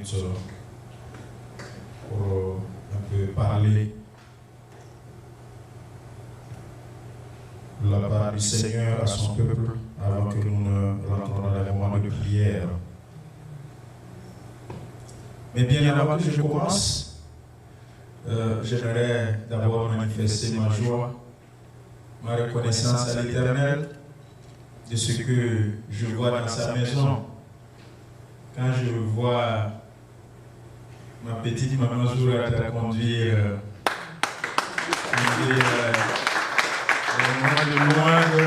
minutes pour un peu parler de la part du Seigneur à son peuple avant que nous ne rentrons dans les moments de prière. Mais bien avant que je commence, j'aimerais d'abord manifester ma joie, ma reconnaissance à l'Éternel de ce que je vois dans sa maison. Quand je vois ma petite maman Zoura conduire le moment de louange,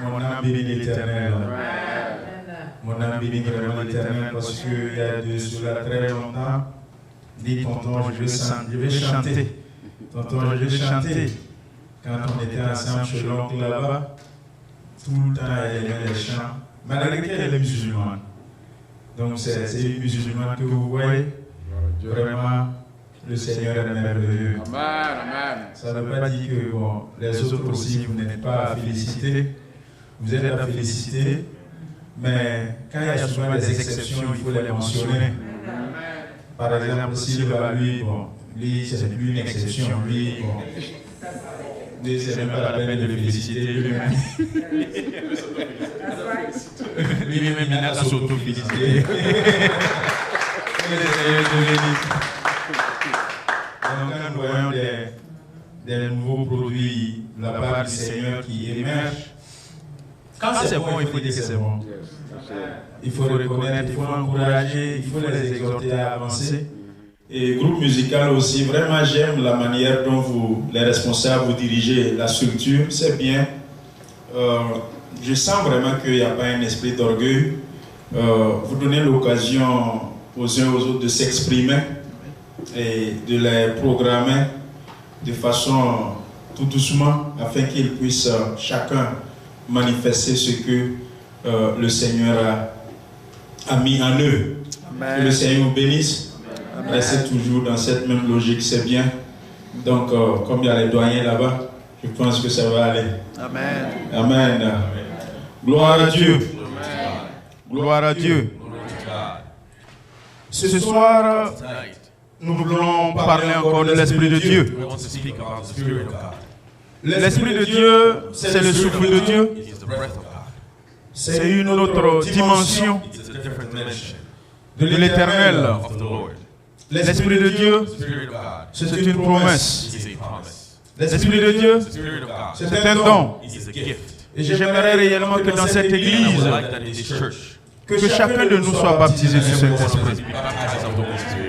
mon âme bénit l'Éternel. Mon âme bénit vraiment l'Éternel parce qu'il y a de cela très longtemps, dit tonton, je vais chanter. Tonton, je vais chanter. Quand on était ensemble chez l'oncle là-bas, tout le temps elle aimait les chants, malgré qu'elle est musulmane. Donc c'est une musulmane que vous voyez, vraiment le Seigneur est merveilleux. Amen. Ça ne veut pas dire que bon, les autres aussi, vous n'êtes pas à féliciter, vous êtes à féliciter, mais quand il y a souvent des exceptions, il faut les mentionner. Par exemple, Sylvain, lui, c'est plus une exception, lui, c'est même pas la peine de le féliciter lui-même. Lui-même, il n'a qu'à s'auto-féliciter. Donc, quand nous voyons des nouveaux produits de la part du Seigneur qui émergent, quand c'est bon, il faut dire que c'est bon. Il faut reconnaître, il faut encourager, il faut les exhorter à avancer. Et groupe musical aussi, vraiment j'aime la manière dont vous, les responsables, vous dirigez la structure, c'est bien. Je sens vraiment qu'il n'y a pas un esprit d'orgueil. Vous donnez l'occasion aux uns aux autres de s'exprimer et de les programmer de façon tout doucement afin qu'ils puissent chacun manifester ce que le Seigneur a mis en eux. Amen. Que le Seigneur vous bénisse. Restez toujours dans cette même logique, c'est bien. Donc, comme il y a les doyens là-bas, je pense que ça va aller. Amen. Amen. Gloire à Dieu. Gloire à Dieu. Ce soir, nous voulons parler encore de l'Esprit de Dieu. L'Esprit de Dieu, c'est le souffle de Dieu. C'est une autre dimension de l'Éternel. L'Esprit de Dieu, c'est une promesse. L'Esprit de Dieu, c'est un don. Et j'aimerais réellement que dans cette église, que chacun de nous soit baptisé du Saint-Esprit.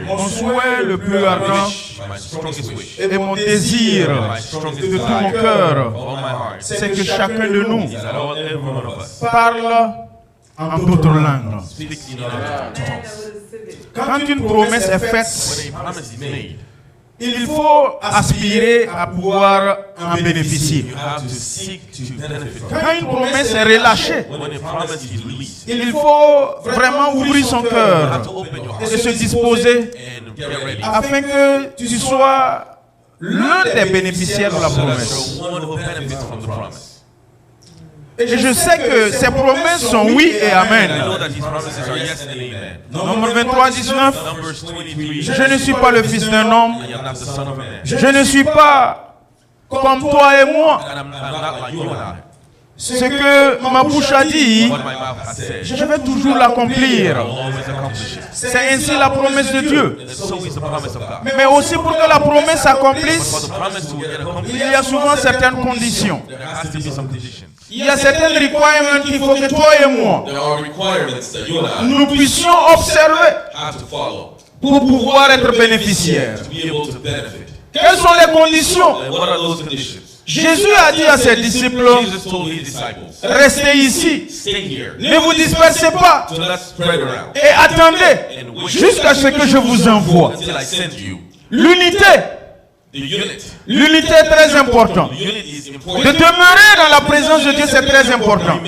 Mon souhait le plus ardent et mon désir de tout mon cœur, c'est que chacun de nous parle en d'autres langues. Quand une promesse est faite, il faut aspirer à pouvoir en bénéficier. Quand une promesse est relâchée, il faut vraiment ouvrir son cœur et se disposer afin que tu sois l'un des bénéficiaires de la promesse. Et je sais que ces promesses sont oui et amen. Nombre 23, 19. Je ne suis pas le fils d'un homme. Je ne suis pas comme toi et moi. Ce que ma bouche a dit, je vais toujours l'accomplir. C'est ainsi la promesse de Dieu. Mais aussi pour que la promesse s'accomplisse, il y a souvent certaines conditions. Il y a certaines requirements qu'il faut que toi et moi, nous puissions observer pour pouvoir être bénéficiaires. Quelles sont les conditions? Jésus a dit à ses disciples, restez ici, ne vous dispersez pas et attendez jusqu'à ce que je vous envoie. L'unité est très importante. De demeurer dans la présence de Dieu, c'est très important.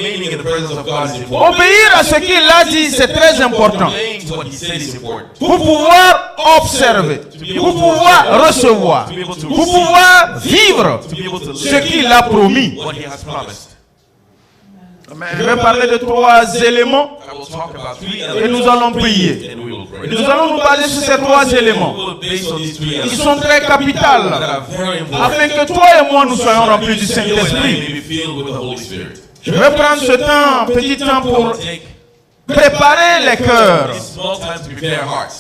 Obéir à ce qu'il a dit, c'est très important. Pour pouvoir observer, pour pouvoir recevoir, pour pouvoir vivre ce qu'il a promis. Je vais parler de 3 éléments et nous allons prier. Et nous allons nous baser sur ces 3 éléments. Ils sont très capitaux afin que toi et moi nous soyons remplis du Saint-Esprit. Je vais prendre ce temps, petit temps pour préparer les cœurs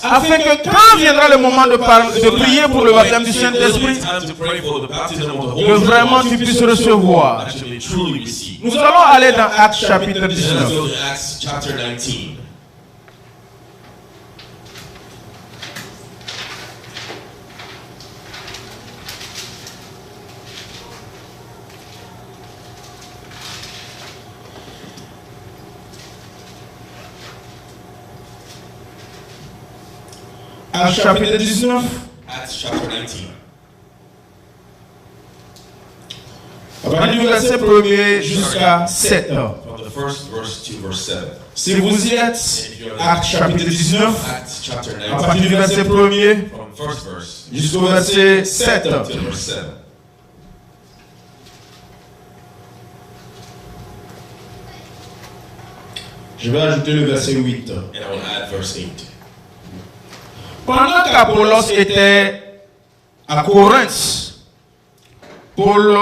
afin que quand viendra le moment de prier pour le baptême du Saint-Esprit, que vraiment tu puisses recevoir. Nous allons aller dans Actes chapitre 19. Actes chapitre 19. Acts chapter 19. À partir du verset 1er jusqu'à 7. From the first verse to verse 7. Si vous y êtes, Actes chapitre 19, Acts chapter 19. à partir du verset 1er From first verse jusqu'au verset 7. to verse 7. Je vais ajouter le verset 8. And I will add verse 8. Pendant qu'Apollos était à Corinthe, Paul,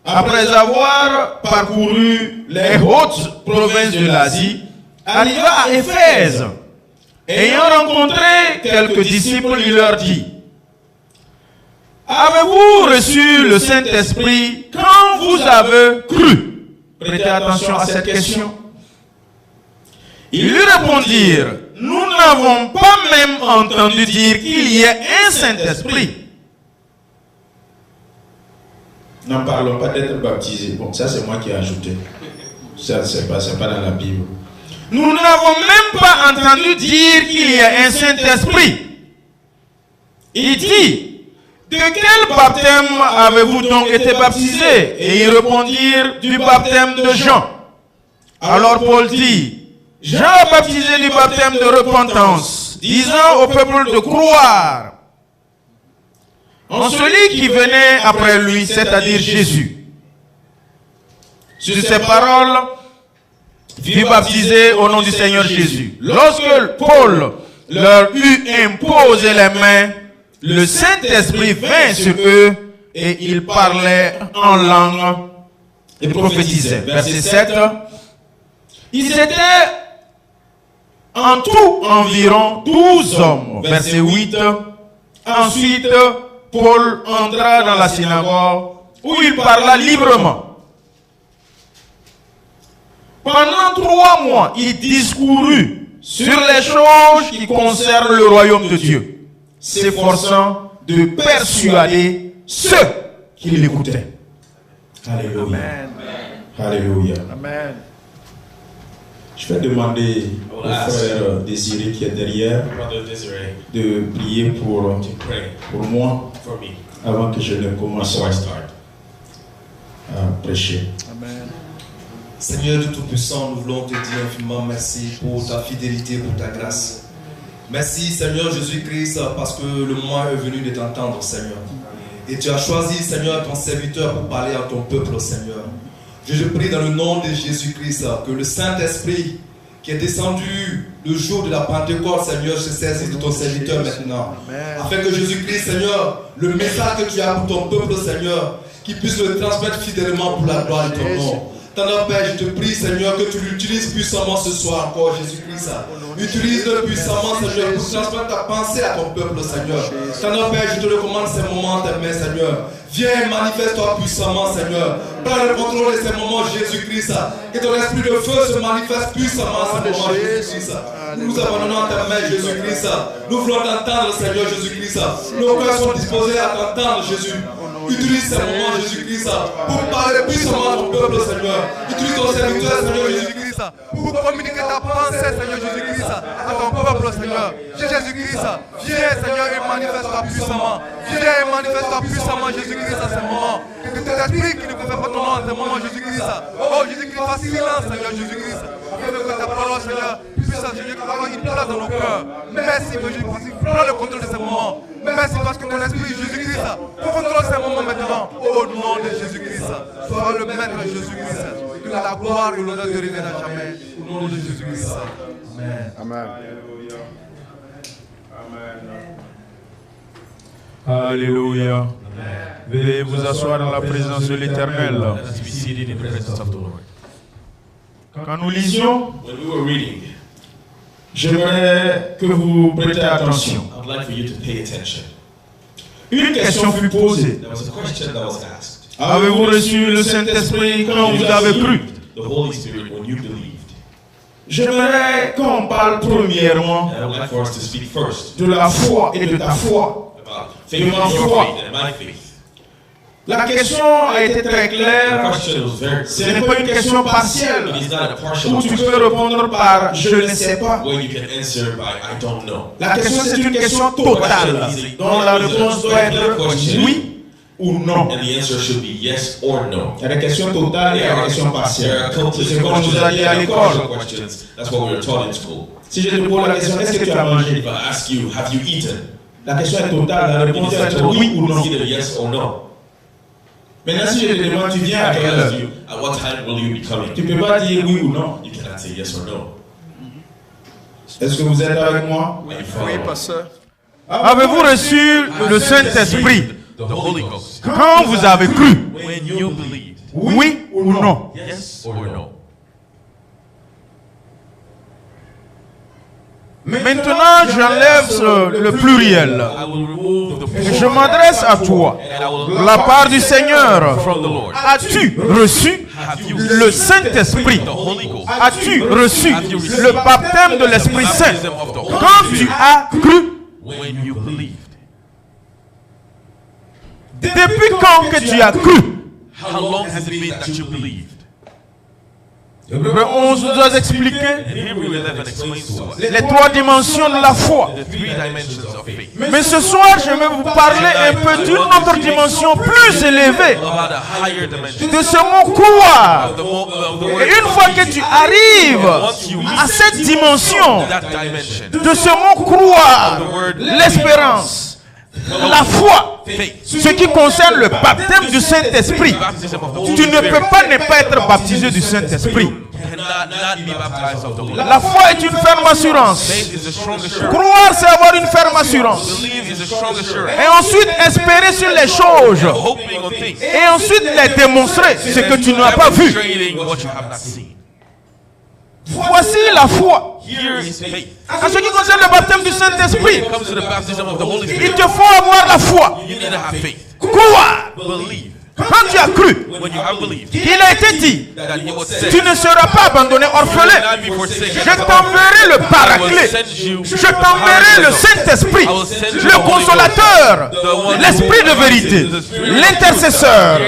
après avoir parcouru les hautes provinces de l'Asie, arriva à Éphèse. Ayant rencontré quelques disciples, il leur dit: avez-vous reçu le Saint-Esprit quand vous avez cru? Prêtez attention à cette question. Ils lui répondirent: nous n'avons pas même entendu dire qu'il y ait un Saint-Esprit. N'en parlons pas d'être baptisé. Bon, ça c'est moi qui ai ajouté. Ça c'est pas dans la Bible. Nous n'avons même pas entendu dire qu'il y a un Saint-Esprit. Il dit: de quel baptême avez-vous donc été baptisés? Et ils répondirent: du baptême de Jean. Alors Paul dit: Jean a baptisé du baptême de repentance, disant au peuple de croire en celui qui venait après lui, c'est-à-dire Jésus. Sur ces paroles, fut baptisé au nom du Seigneur Jésus. Lorsque Paul leur eut imposé les mains, le Saint-Esprit vint sur eux et ils parlaient en langue et prophétisaient. Verset 7. Ils étaient en tout environ 12 hommes. Verset 8. Ensuite, Paul entra dans la synagogue où il parla librement. Pendant 3 mois, il discourut sur les choses qui concernent le royaume de Dieu, s'efforçant de persuader ceux qui l'écoutaient. Alléluia. Amen. Alléluia. Amen. Je vais demander au frère Désiré qui est derrière de prier pour moi avant que je ne commence à prêcher. Amen. Seigneur de Tout-Puissant, nous voulons te dire infiniment merci pour ta fidélité, pour ta grâce. Merci Seigneur Jésus-Christ parce que le moment est venu de t'entendre Seigneur. Et tu as choisi Seigneur ton serviteur pour parler à ton peuple Seigneur. Je prie dans le nom de Jésus-Christ que le Saint-Esprit qui est descendu le jour de la Pentecôte, Seigneur, se saisisse de ton serviteur maintenant. Amen. Afin que Jésus-Christ, Seigneur, le message que tu as pour ton peuple, Seigneur, qu'il puisse le transmettre fidèlement pour la gloire de ton nom. Tendre Père, je te prie, Seigneur, que tu l'utilises puissamment ce soir encore, Jésus-Christ. Utilise-le puissamment, Seigneur, pour transmettre ta pensée à ton peuple, Seigneur. Tendre Père, je te recommande ces moments, tes mains, Seigneur. Viens, manifeste-toi puissamment, Seigneur. Prends le contrôle de ces moments, Jésus-Christ. Que ton esprit de feu se manifeste puissamment en ces moments, Jésus-Christ. Nous nous abandonnons à ta main, Jésus-Christ. Nous voulons t'entendre, Seigneur Jésus-Christ. Nos cœurs sont disposés à t'entendre, Jésus. Utilise ces moments, Jésus-Christ, pour parler puissamment à ton peuple, Seigneur. Utilise ton serviteur, Seigneur Jésus-Christ, pour communiquer ta pensée, Seigneur Jésus-Christ, à ton peuple, Seigneur. Jésus-Christ, viens, Seigneur, et manifeste-toi puissamment. Viens et manifeste-toi puissamment, Jésus-Christ, à ces moments. Que cet esprit qui ne peut pas ton nom à ces moments, Jésus-Christ. Oh, Jésus-Christ, fasse silence, Seigneur Jésus-Christ. Afin que ta parole, Seigneur, puisse, Seigneur, avoir une place dans nos cœurs. Merci, Jésus-Christ. Prends le contrôle de ces moments. Merci parce que ton esprit, Jésus-Christ, contrôle ces moments maintenant. Au nom de Jésus-Christ. Sois le maître, Jésus-Christ. Que la gloire et l'honneur te reviennent à jamais. Au nom de Jésus-Christ. Amen. Amen. Alléluia. Veuillez vous asseoir dans la présence de l'Éternel. Let us be seated in the presence of the Lord. Quand nous lisions, When we were reading, j'aimerais que vous prêtiez attention. I would like for you to pay attention. Une question fut posée. There was a question that was asked. Avez-vous reçu le Saint-Esprit quand vous avez cru? The Holy Spirit when you believed. J'aimerais qu'on parle premièrement And I would like for us to speak first de la foi et de ta foi. about faith and your faith and my faith. La question a été très The claire. question was very Ce n'est pas une question partielle It is not a partial où tu question peux répondre par je ne sais pas. where you can answer by I don't know. La question c'est une question totale dont la réponse doit être oui ou non. And the answer should be yes or no. Il y a des questions totales et il y a des questions There partielles. are complete C'est ce qu'on questions nous a dit à and l'école. partial questions. That's what we were taught in school. Si je te pose la question, est-ce que tu as mangé? If I ask you, have you eaten? La question est totale, la It réponse is doit être oui ou non. It's either yes or no. Maintenant, si je te demande, tu viens à I quelle ask heure? you, at what time will you be coming? Tu ne peux pas dire oui ou non. You cannot say yes or no. Est-ce que vous êtes avec moi? Are you following? pasteur. Avez-vous reçu le Saint-Esprit The Holy Ghost. quand vous avez cru? When you believed. Oui ou non? Yes or no? Maintenant, j'enlève le pluriel. I will remove the Et je m'adresse à toi. and I will De la part du Seigneur, from the Lord. as-tu reçu Have you le Saint-Esprit? the Holy Ghost? As-tu reçu le baptême de l'Esprit Saint Baptism of the Holy quand tu Spirit as cru? when you believed. Depuis quand que tu as cru? How long has it been that you believed? Hébreux 11 nous a expliqué And Hebrew 11 explains to us les trois dimensions de la foi. the three dimensions of faith. Mais ce soir, je vais vous parler un peu d'une autre dimension plus élevée About a higher dimension. de ce mot croire. Of the word Et une fois que tu arrives à cette dimension that dimension. de ce mot croire, l'espérance, la foi, Faith. ce qui concerne le baptême du Saint-Esprit, Baptism of the Holy tu ne Spirit. peux pas ne pas être baptisé du Saint-Esprit. Cannot not be baptized of the Holy La foi est une ferme assurance. Faith is a strong assurance. Croire, c'est avoir une ferme assurance. Believe is a strong assurance. Et ensuite espérer sur les choses. Hoping on things. Et ensuite les démontrer, ce que tu n'as pas vu. Demonstrating what you have not seen. Voici la foi. Here is faith. En ce qui concerne le baptême du Saint-Esprit, When it comes to the baptism of the Holy il Spirit, te faut avoir la foi. you need to have faith. Croire. Believe. Quand tu as cru, When you have believed il a été dit, that he was sent, tu ne seras pas abandonné you will orphelin. not be forsaken. Je t'enverrai le I will paraclet. send you Je t'enverrai le Saint-Esprit, le consolateur, l'esprit de vérité, l'intercesseur,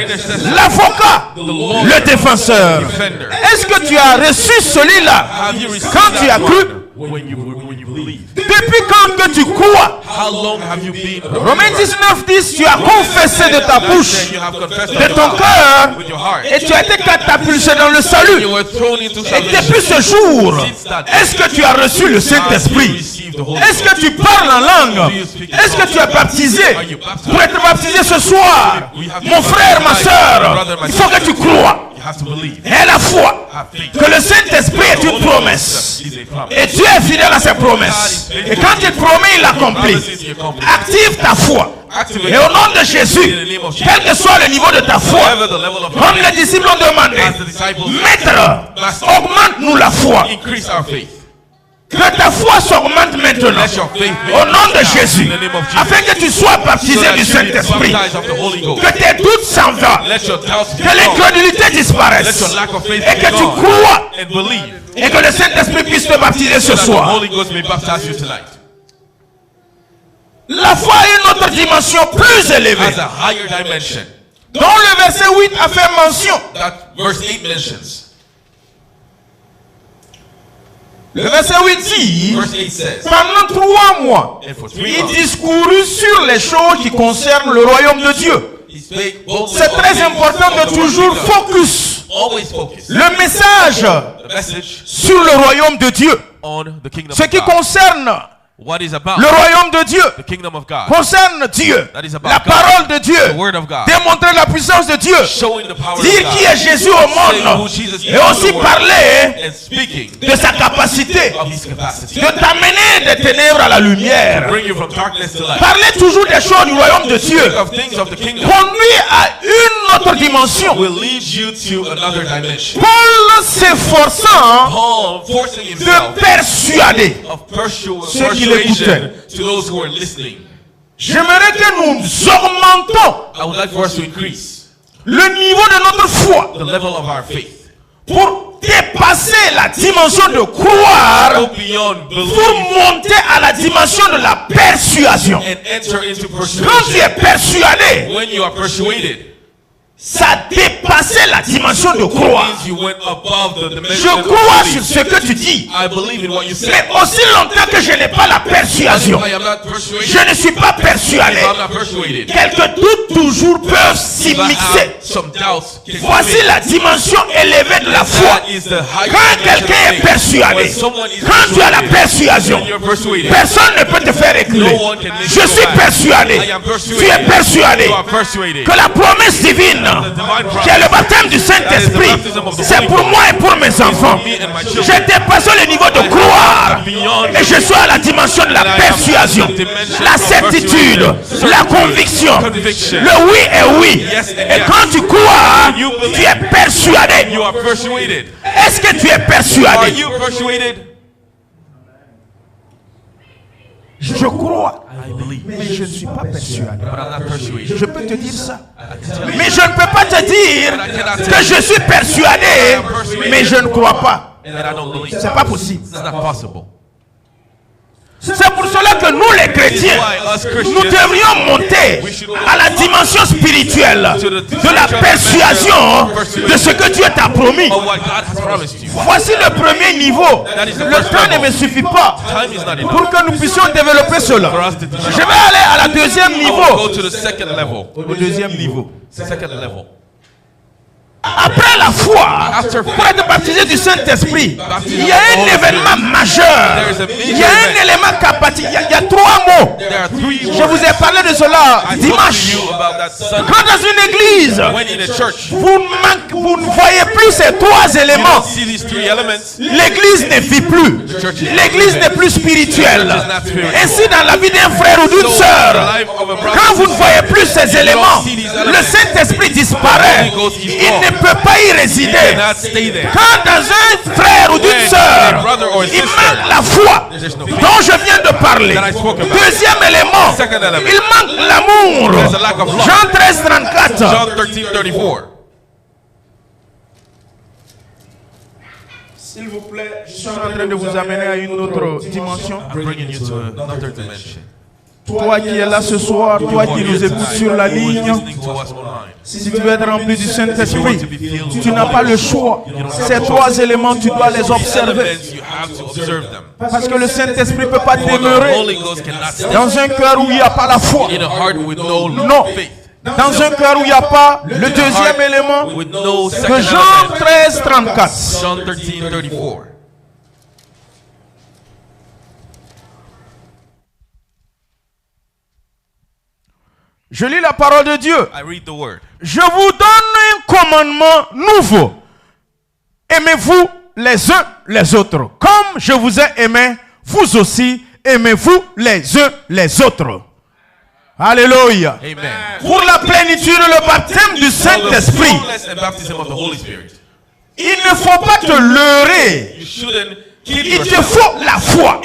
l'avocat, le défenseur. Est-ce que tu as reçu celui-là Have you received quand tu as that cru? one when you believe? Depuis quand que tu crois? How long have you been? Romains 19, 10, tu as confessé de ta bouche, You have confessed de with ton your cœur, heart, with your heart. et tu as été catapulté dans le salut. You were thrown into Et salvation. depuis ce jour, est-ce que tu as reçu le Have you Saint-Esprit? received the Holy Est-ce que tu parles en langue? Est-ce que tu es baptisé? Pour être baptisé ce soir, mon frère, ma soeur, il faut que tu crois. You have to believe. Et la foi, Have faith. que le Saint-Esprit est une promesse. Is a promise. Et Dieu est fidèle à ses promesses. Et quand il promet, il l'accomplit. Active ta foi. Activate. Et au nom de Jésus, quel que soit le niveau de ta foi, Whatever the level of comme les disciples ont demandé, as the disciples, Maître, augmente-nous la foi. increase our faith. Que ta foi s'augmente maintenant. Let your faith be Au nom de Jésus. in the name of Jesus. Afin que tu sois baptisé So that du you be Saint-Esprit. baptized of the Holy Ghost. Que tes doutes s'en vont. Let your doubts be Que gone. l'incrédulité Let disparaisse. your lack of faith Et be que tu gone. crois. And believe Et que le Saint-Esprit puisse te baptiser ce that the soir. Holy Ghost may baptize you tonight. La foi est une autre dimension plus élevée. As a higher dimension Dont le verset 8 a fait mention. that verse 8 mentions. Le verset 8 dit, Verse 8 says, pendant 3 mois, and for 3 il months, discourut sur les choses qui concernent le royaume de Dieu. he spake boldly C'est of très things important of de the word of toujours God. focus Always focus le message the message sur le royaume de Dieu. on the kingdom Ce of qui God. concerne what is about Le royaume de Dieu the kingdom of God. concerne Dieu, That is about la God, parole de Dieu, the word of God. démontrer la puissance de Dieu, Showing the power dire of qui God. est Jésus au Say who monde Jesus is et in aussi the world. parler And speaking de sa capacité of his capacity. de t'amener des ténèbres à la lumière. Bring you from darkness to light. Parler toujours des choses du royaume de Dieu Think of things of the kingdom conduit à une autre dimension. will lead you to another dimension. Paul s'efforçant Paul forcing de himself persuader of ceux qui persuasion l'écoutaient. to those who are listening. J'aimerais que nous augmentons I would like for us to increase le niveau de notre foi the level of our faith. pour dépasser la dimension de croire, Go beyond pour belief monter à la dimension de la persuasion. and enter into Quand tu es persuasion. persuadé, When you are persuaded, ça a dépassé la dimension de it croire. means you went above the Je dimension of crois sur belief. ce que tu dis, I believe in what you mais said. aussi longtemps que je n'ai pas la persuasion, I am not persuaded. je ne suis pas persuadé. If I'm not persuaded, Quelques doutes toujours peuvent s'y if I mixer. have some doubts, can Voici la dimension élevée de la foi. that is the high Quand dimension of quelqu'un est faith. persuadé, When someone is quand tu as la persuasion, when you're persuaded, personne ne peut te faire reculer. no one can make Je you suis go back. persuadé. I am persuaded. Tu es persuadé You are persuaded. que la promesse divine, qui est le baptême du Saint-Esprit, c'est pour moi et pour mes enfants. J'ai dépassé le niveau de croire et je suis à la dimension de la persuasion, la certitude, la conviction. Le oui est oui. Et quand tu crois, tu es persuadé. You are persuaded. Est-ce que tu es Are persuadé? you persuaded? Je crois, I believe, mais je ne suis pas persuadé. but I'm not persuaded. Je peux te dire ça. Mais je ne peux pas te dire que je suis persuadé, mais je ne crois pas. And I don't believe. C'est pas possible. It's not possible. C'est pour cela que nous les chrétiens, nous devrions monter à la dimension spirituelle de la persuasion de ce que Dieu t'a promis. Of what God has promised you. Voici le premier niveau. Le temps ne me suffit pas Time is not enough pour que nous puissions développer cela. for us to Je develop. vais aller à la deuxième I will niveau. go to the second level. Au deuxième niveau. Second level. Après la foi, pour être baptisé du Saint-Esprit, il y a un événement majeur. Il y a un élément capacité. Il y a trois mots. There are three Je vous ai parlé de cela I spoke dimanche. to you about that Sunday. Quand dans une église, When in a church, vous ne voyez plus ces trois you éléments, don't see these three elements. l'église ne vit plus. L'église n'est plus spirituelle. Ainsi, dans la vie d'un frère ou d'une sœur, quand vous ne voyez plus ces éléments, le Saint-Esprit disparaît. Il ne peut pas y résider. Not stay there. Quand dans un frère ou d'une sœur, il manque la foi dont je viens de parler. Deuxième élément, il manque l'amour. Jean 13, 34. John 13:34. S'il vous plaît, je suis en train de vous amener à une autre dimension. I'm bringing you to another dimension. Toi qui es là ce soir, toi qui nous écoutes sur la Who is ligne, listening to us online? si tu veux être rempli du Saint-Esprit, tu n'as pas le choix. Ces trois éléments, tu dois les observer. Elements, you have to observe them. Parce que le Saint-Esprit ne peut pas For the demeurer Holy Ghost cannot stay dans un cœur où il n'y a pas la foi. in a heart with no Non. faith. Dans un cœur où il n'y a pas le deuxième élément With no de second Jean element. 13, 34. John 13:34. Je lis la parole de Dieu. I read the word. Je vous donne un commandement nouveau. Aimez-vous les uns les autres. Comme je vous ai aimé, vous aussi aimez-vous les uns les autres. Alléluia. Amen. Pour la plénitude, le baptême du For the Saint-Esprit, fullness and baptism of the Holy Spirit. il ne faut pas te leurrer. You shouldn't keep Il te yourself. faut la foi.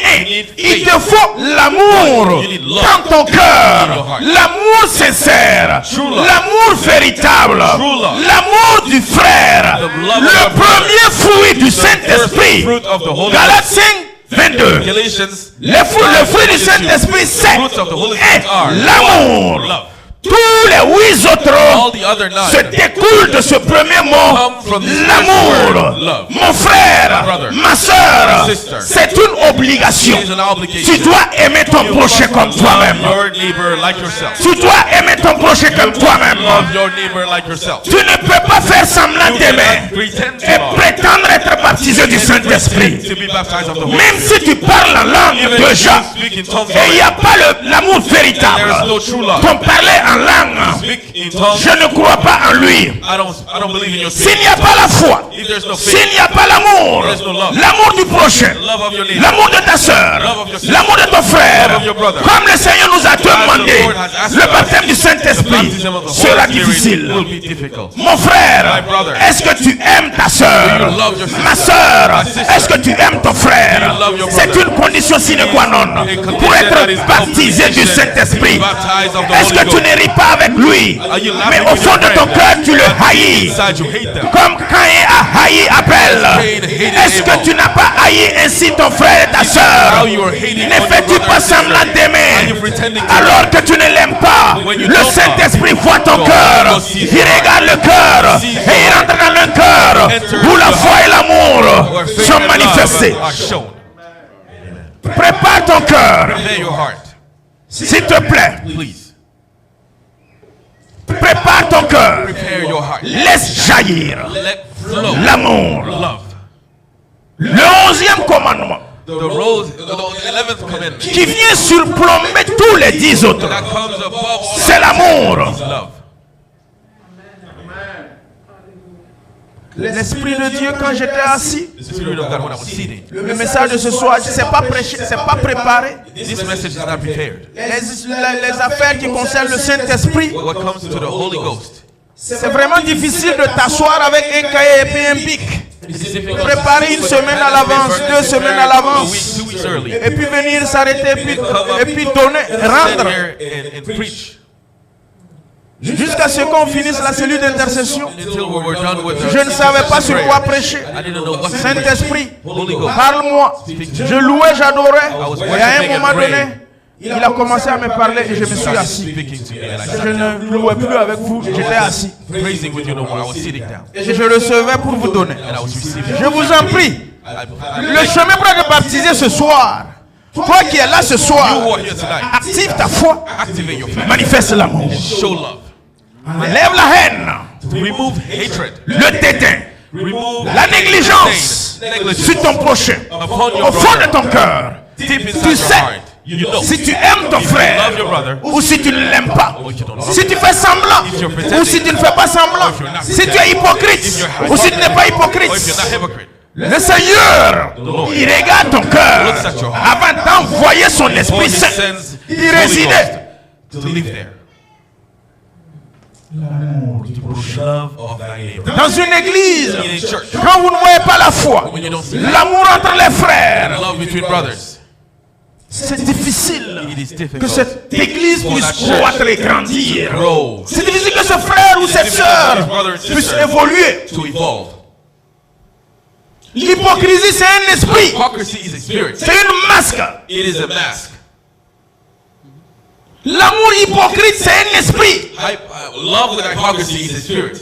Il te faut l'amour dans ton cœur. L'amour sincère. L'amour véritable. L'amour du frère. Le premier fruit du Saint-Esprit. Fruit of the Holy Galates Spirit. 5, 22. Galatians. Le fruit du Saint-Esprit, c'est Fruits of the Holy Spirit are l'amour. love. Tous les 8 All autres the other se 9 découlent de ce premier mot. come from this L'amour. first word, love. Mon frère, brother, ma soeur, sister. c'est une obligation. It is an obligation. Tu dois aimer ton prochain comme toi-même. Love your neighbor like yourself. Tu dois aimer ton prochain comme toi-même. Love your neighbor like yourself. Tu ne peux pas faire semblant You d'aimer cannot pretend to et love. prétendre être baptisé du Saint-Esprit. To be baptized of the Holy Même Spirit. si tu parles en langue déjà, speak in tongues Et il n'y a pas l'amour and there véritable. is no true love. Ton parler en langue, Speak in tongues. je ne crois pas en lui. I don't believe in your S'il speech. n'y a pas la foi, If there's no s'il faith, n'y a pas l'amour, There's no love. l'amour du prochain, love of your neighbor, l'amour de ta soeur, Love of your sister. l'amour de ton frère, Love of your brother. comme le Seigneur nous a demandé, Lord has asked le us, baptême du the Saint-Esprit baptism of the sera Holy Spirit difficile. will be difficult. Mon frère, My brother. est-ce que tu aimes ta soeur? Do you love your sister? Ma soeur, My sister. est-ce que tu aimes ton frère? Do you love your C'est brother? une condition sine qua non condition pour that être is baptisé du obligation Saint-Esprit. to be baptized of the Est-ce Holy que tu Ghost? ne ris pas avec lui? Are you laughing Mais au with fond your de ton friend? cœur, tu le haïs. Inside you hate them. Comme Caïn a haï Abel. Cain hated Est-ce que Abel. tu n'as pas haï ainsi ton frère et ta soeur? How you are hating Ne on your fais-tu brother pas and sister? semblant Are d'aimer you pretending to alors que tu ne l'aimes pas? When you Le don't Saint-Esprit voit ton the cœur. Holy Ghost sees Il your heart. regarde le cœur Sees et your il heart. entre dans le cœur Enter où la the foi heart. et l'amour Where faith sont and manifestés. love are shown. Prépare ton cœur, Prepare your heart, s'il te plaît. please. Prépare ton cœur. Prepare your heart. Laisse jaillir Let flow l'amour. love. Le 11e commandement The 11th commandment qui vient surplomber tous les 10 autres, that comes above all c'est l'amour. is love. L'Esprit de Dieu, quand j'étais assis, The Spirit of God when I was sitting. le message de ce soir, c'est pas prêché, c'est pas préparé. This message is not prepared. Les affaires qui concernent le Saint-Esprit, What comes to the Holy Ghost, c'est vraiment difficile de t'asseoir avec un cahier et puis un bic. it's difficult to Préparer une semaine à l'avance, 2 semaines à l'avance, 2 weeks early. et puis venir s'arrêter et puis donner, Stand rendre. here and preach Jusqu'à ce qu'on finisse la cellule d'intercession. until we were done with the Je ne savais pas sur quoi prêcher. I didn't know what to preach. Saint-Esprit, Holy Ghost. parle-moi. Je louais, j'adorais. Et à un moment donné, il a commencé à me parler et je me suis assis. Speaking to me and I Je ne louais plus avec vous, j'étais assis. praising with you no more. I was sitting down Et je recevais pour vous donner. and I was receiving. Je vous en prie, I le chemin pour être baptisé ce soir. Toi qui es là ce you soir, who are here tonight, active ta foi, activate your faith. manifeste l'amour. Show love. Enlève la haine, Remove hatred. le dédain, Remove la négligence negligence sur ton prochain. upon your Au fond de brother. ton cœur, Deep inside tu your sais heart. You know. si tu aimes ton Love frère your brother. ou si tu ne l'aimes pas. Or you don't love Si tu fais semblant If you're pretending. ou si tu ne fais pas semblant. Or if you're not Si tu es hypocrite If you're ou si tu n'es pas Or if you're hypocrite. not hypocrite. Le Seigneur, Lord il regarde ton cœur looks at your heart. avant d'envoyer son Before Esprit he Saint. sends Il His Holy résidait. Ghost to live there. Love of thy neighbor. Dans une église, In a church, quand vous ne voyez pas la foi, when you don't see l'amour entre les frères, love between brothers, c'est difficile it is que difficult cette église puisse croître et grandir. to grow, C'est difficile que ce frère ou cette sœur puisse évoluer. to evolve. L'hypocrisie, c'est un esprit. Hypocrisy is a spirit. C'est une masque. It is a mask. L'amour hypocrite, c'est un esprit. Love with hypocrisy is a spirit.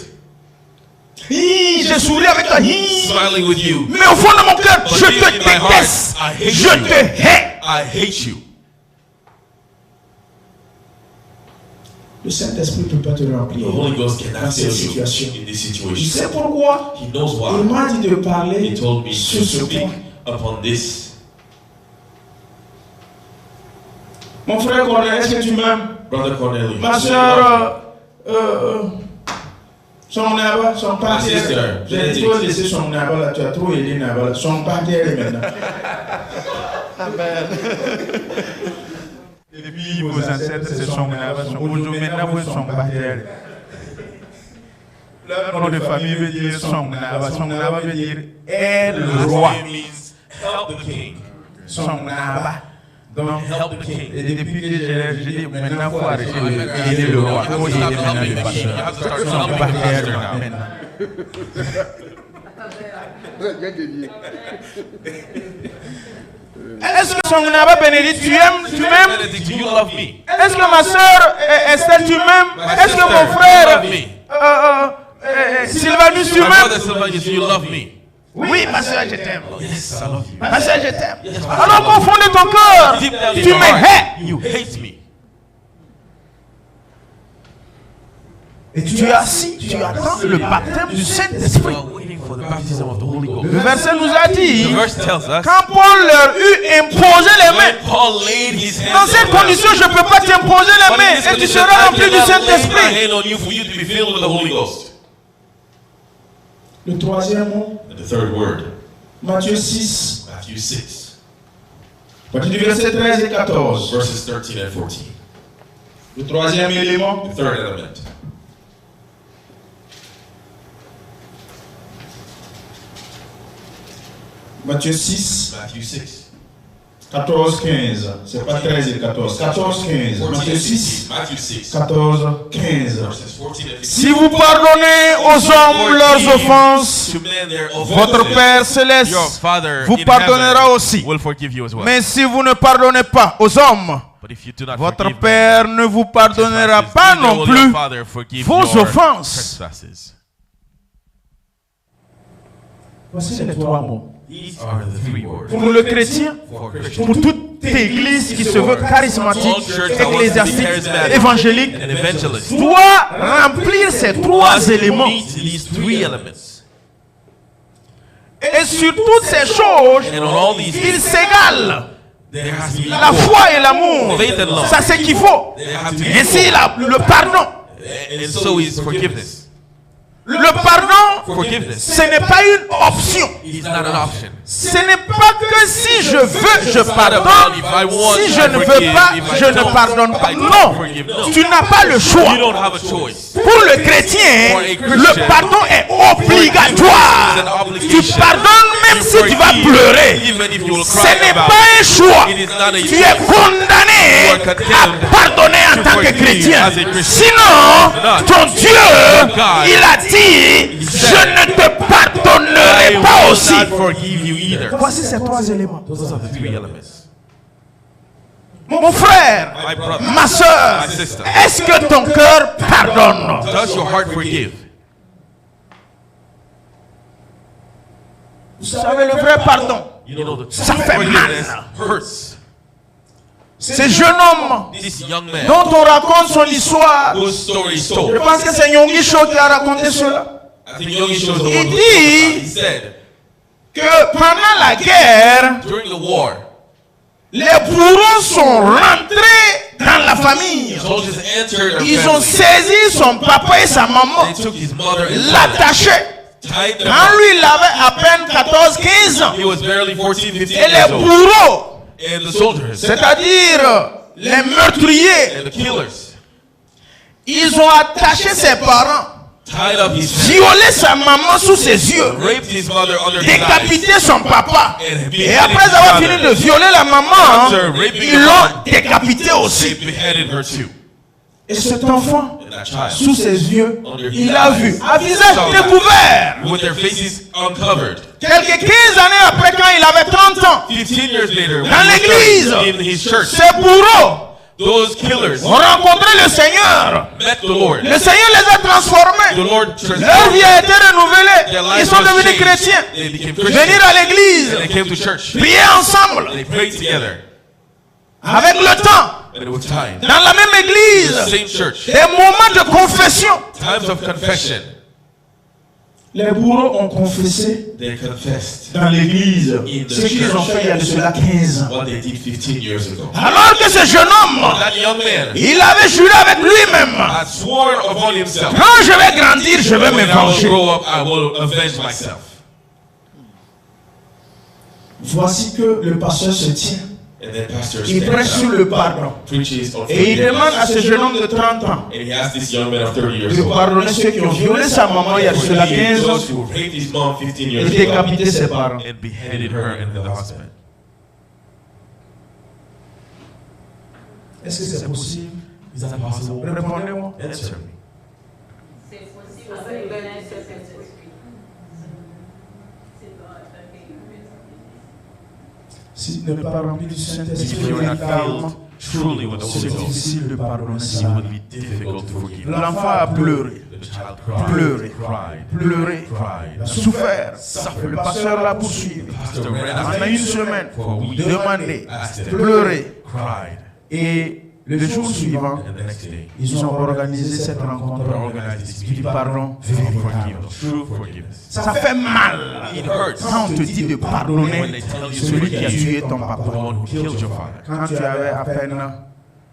Hi, je souris avec toi. Hi. Smiling with you, Mais au fond de mon cœur, But je deep te in my heart, déteste. I hate Je you. te hais. I hate you. Le Saint-Esprit ne peut pas te remplir The Holy Ghost dans cannot cette fill you situation. in this Tu situation. sais pourquoi? He knows Il why. m'a dit de parler He told me sur to ce speak point. upon this. Mon frère Cornel, est-ce que tu m'aimes? Brother Cornelius. Ma soeur, son Naba, son partenaire. sister, J'ai Benedict. trop laissé son Naba là, tu as trop aidé Naba là. Son partenaire maintenant. Depuis vos ancêtres, c'est son Naba. Aujourd'hui, maintenant, vous êtes son partenaire. Le nom de famille veut dire son Naba. Son Naba veut dire aide le roi. It means help the king. Son Naba. Donc, Help the king. et depuis que j'ai dit, maintenant, il faut arrêter d'aider le roi. Il faut aider maintenant le pasteur. Son partenaire maintenant. Est-ce que son Naba Bénédicte, tu m'aimes? Benedict, do you love me? Est-ce que ma soeur Esther, tu m'aimes? Est-ce que mon frère Sylvanus, tu My brother m'aimes? Sylvanus, do you love me? Oui, ma soeur, je t'aime. Yes, I love you. Ma soeur, je t'aime. Alors qu'au fond de ton cœur, Deep down in tu your me heart, hais. you hate me. Et tu es assis, tu attends le baptême du You Saint-Esprit. are waiting for the baptism of the Holy Ghost. Le verset nous a dit, The verse tells us, quand Paul leur eut imposé les mains, when Paul laid his dans hands cette on them, condition, je ne peux pas t'imposer les but in mains this et tu condition, seras I rempli du cannot lay my Saint-Esprit. hand on you for you to be filled with the Holy Ghost. Le troisième mot, And the third word, Matthieu 6, Matthew 6, à partir du verset 13 et 14. verses 13 and 14. Le troisième élément, The third element. Matthieu 6, Matthew 6. 14, 15. C'est pas 13 et 14. 14, 15. 14 Matthieu and 6, 15. Matthew 6. 14, 15. Verses 14 and 15. Si vous pardonnez aux hommes leurs offenses, To men their votre offenses, Père céleste your Father vous in pardonnera heaven aussi. will forgive you as well. Mais si vous ne pardonnez pas aux hommes, But if you do not votre forgive them, Père ne vous pardonnera trespasses, pas neither non will plus your Father forgive vos your offenses. trespasses. Voici les trois mots. These are the three words. Pour le chrétien, For Christians. pour toute église qui se veut charismatique, All church that wants to be ecclésiastique, charismatic évangélique, and evangelist doit remplir ces trois éléments. meet these three elements. Et sur toutes ces choses, And on all these ils s'égalent. there has to be La equal. foi et l'amour, Faith and love. ça c'est qu'il faut. There has to be Ainsi, equal. le pardon. And so is forgiveness. Le pardon, Forgiveness ce n'est pas une option. is not an option. Ce n'est pas que si je veux, je It's not pardonne. about if I want, Si je I ne veux forgive. pas, If I je ne don't, pardonne pas. I don't Non, forgive. No. tu n'as pas le choix. You don't have a choice. Pour le chrétien, For a Christian, le pardon est obligatoire. it's an Tu obligation. pardonnes même si tu vas Forgive, pleurer. even if you will Ce cry n'est about pas un it. choix. It is not a Tu choice. es condamné You are condemned à pardonner en to tant que forgive chrétien. as a Christian. Sinon, Not. ton Dieu, God, il a dit, je ne te pardonnerai I pas will aussi. not forgive you either. Voici ces trois éléments. Those are the three elements. Mon frère, My brother, ma soeur, my sister, est-ce que ton cœur pardonne? does your heart forgive? Vous savez, le vrai pardon, You know the Ça true fait forgiveness mal. hurts. ce jeune homme This young man dont on raconte son histoire, whose story is je told. pense que c'est Yonggi Cho qui a raconté cela, I think Yogi shows the Il one who dit- he said que pendant la guerre, during the war, les bourreaux sont rentrés dans la famille. soldiers entered Ils her ont family. saisi son papa et sa maman, They took his mother and father, l'attachaient. tied them Quand up. lui, il avait à peine 14-15 ans. He was barely 14, 15 Et les years old. bourreaux, And the soldiers c'est-à-dire les meurtriers, and the killers ils ont attaché ses parents, tied up his family, violé sa maman sous ses yeux, raped his mother under his eyes. décapité son papa. And Et après avoir fini de violer la maman, After raping ils the l'ont mother, décapité They aussi. beheaded her too. Et cet enfant, And that child, sous ses yeux, under his il a eyes, vu, à visage saw that. découvert. With their faces uncovered. Quelques 15 années après, quand il avait 30 ans, 15 years later, when dans he l'église, was in his church, ces bourreaux those killers ont rencontré le Seigneur. met the Lord. Le Seigneur les a The transformés. Lord Leur transformed vie a été their renouvelée. lives Ils sont was devenus changed. chrétiens. They became Venir Christians. à l'église, And they came to church. prier ensemble, They prayed together. avec le temps, And it was time. dans la même The église, same church. des moments de confession. Times of confession. Les bourreaux ont confessé They confessed dans l'église In the ce qu'ils ont church. fait il y a de cela 15 ans. what they did 15 years ago. Alors que ce jeune homme, That young man il avait juré avec lui-même. had sworn upon himself, Quand je vais grandir, je vais when I will m'évanger. grow up, I will avenge myself. Voici que le pasteur se tient. And then pastor Il prêche stands sur up, le pardon. preaches on Et il demande à forgiveness. ce jeune homme de 30 ans And he asked this young man of 30 years de old, pardonner ceux qui ont violé sa maman il y a de cela 15 ans those who raped his mom 15 et years ago décapité ses parents. and beheaded her and the husband. Est-ce que c'est possible? Is that possible? Répondez-moi. Answer me. C'est possible avec le Saint-Esprit. Si tu n'es pas rempli du If Saint-Esprit, you're not véritablement, filled truly with the c'est Holy Ghost, difficile de pardonner it ça. would be difficult to forgive. L'enfant a pleuré, The child cried, Pleuré. cried, pleuré, cried. souffert. Le pasteur l'a poursuivi. Pastor ran Pendant after une him semaine, for a week, demandé, asked him, pleuré. cried. Et Le jour suivant, And the next day, ils ont organisé cette rencontre du pardon véritable. true forgiveness. Ça fait mal It hurts quand on te dit de when pardonner they tell you celui to qui a forgive tué ton the papa. one who killed your father Quand tu avais à peine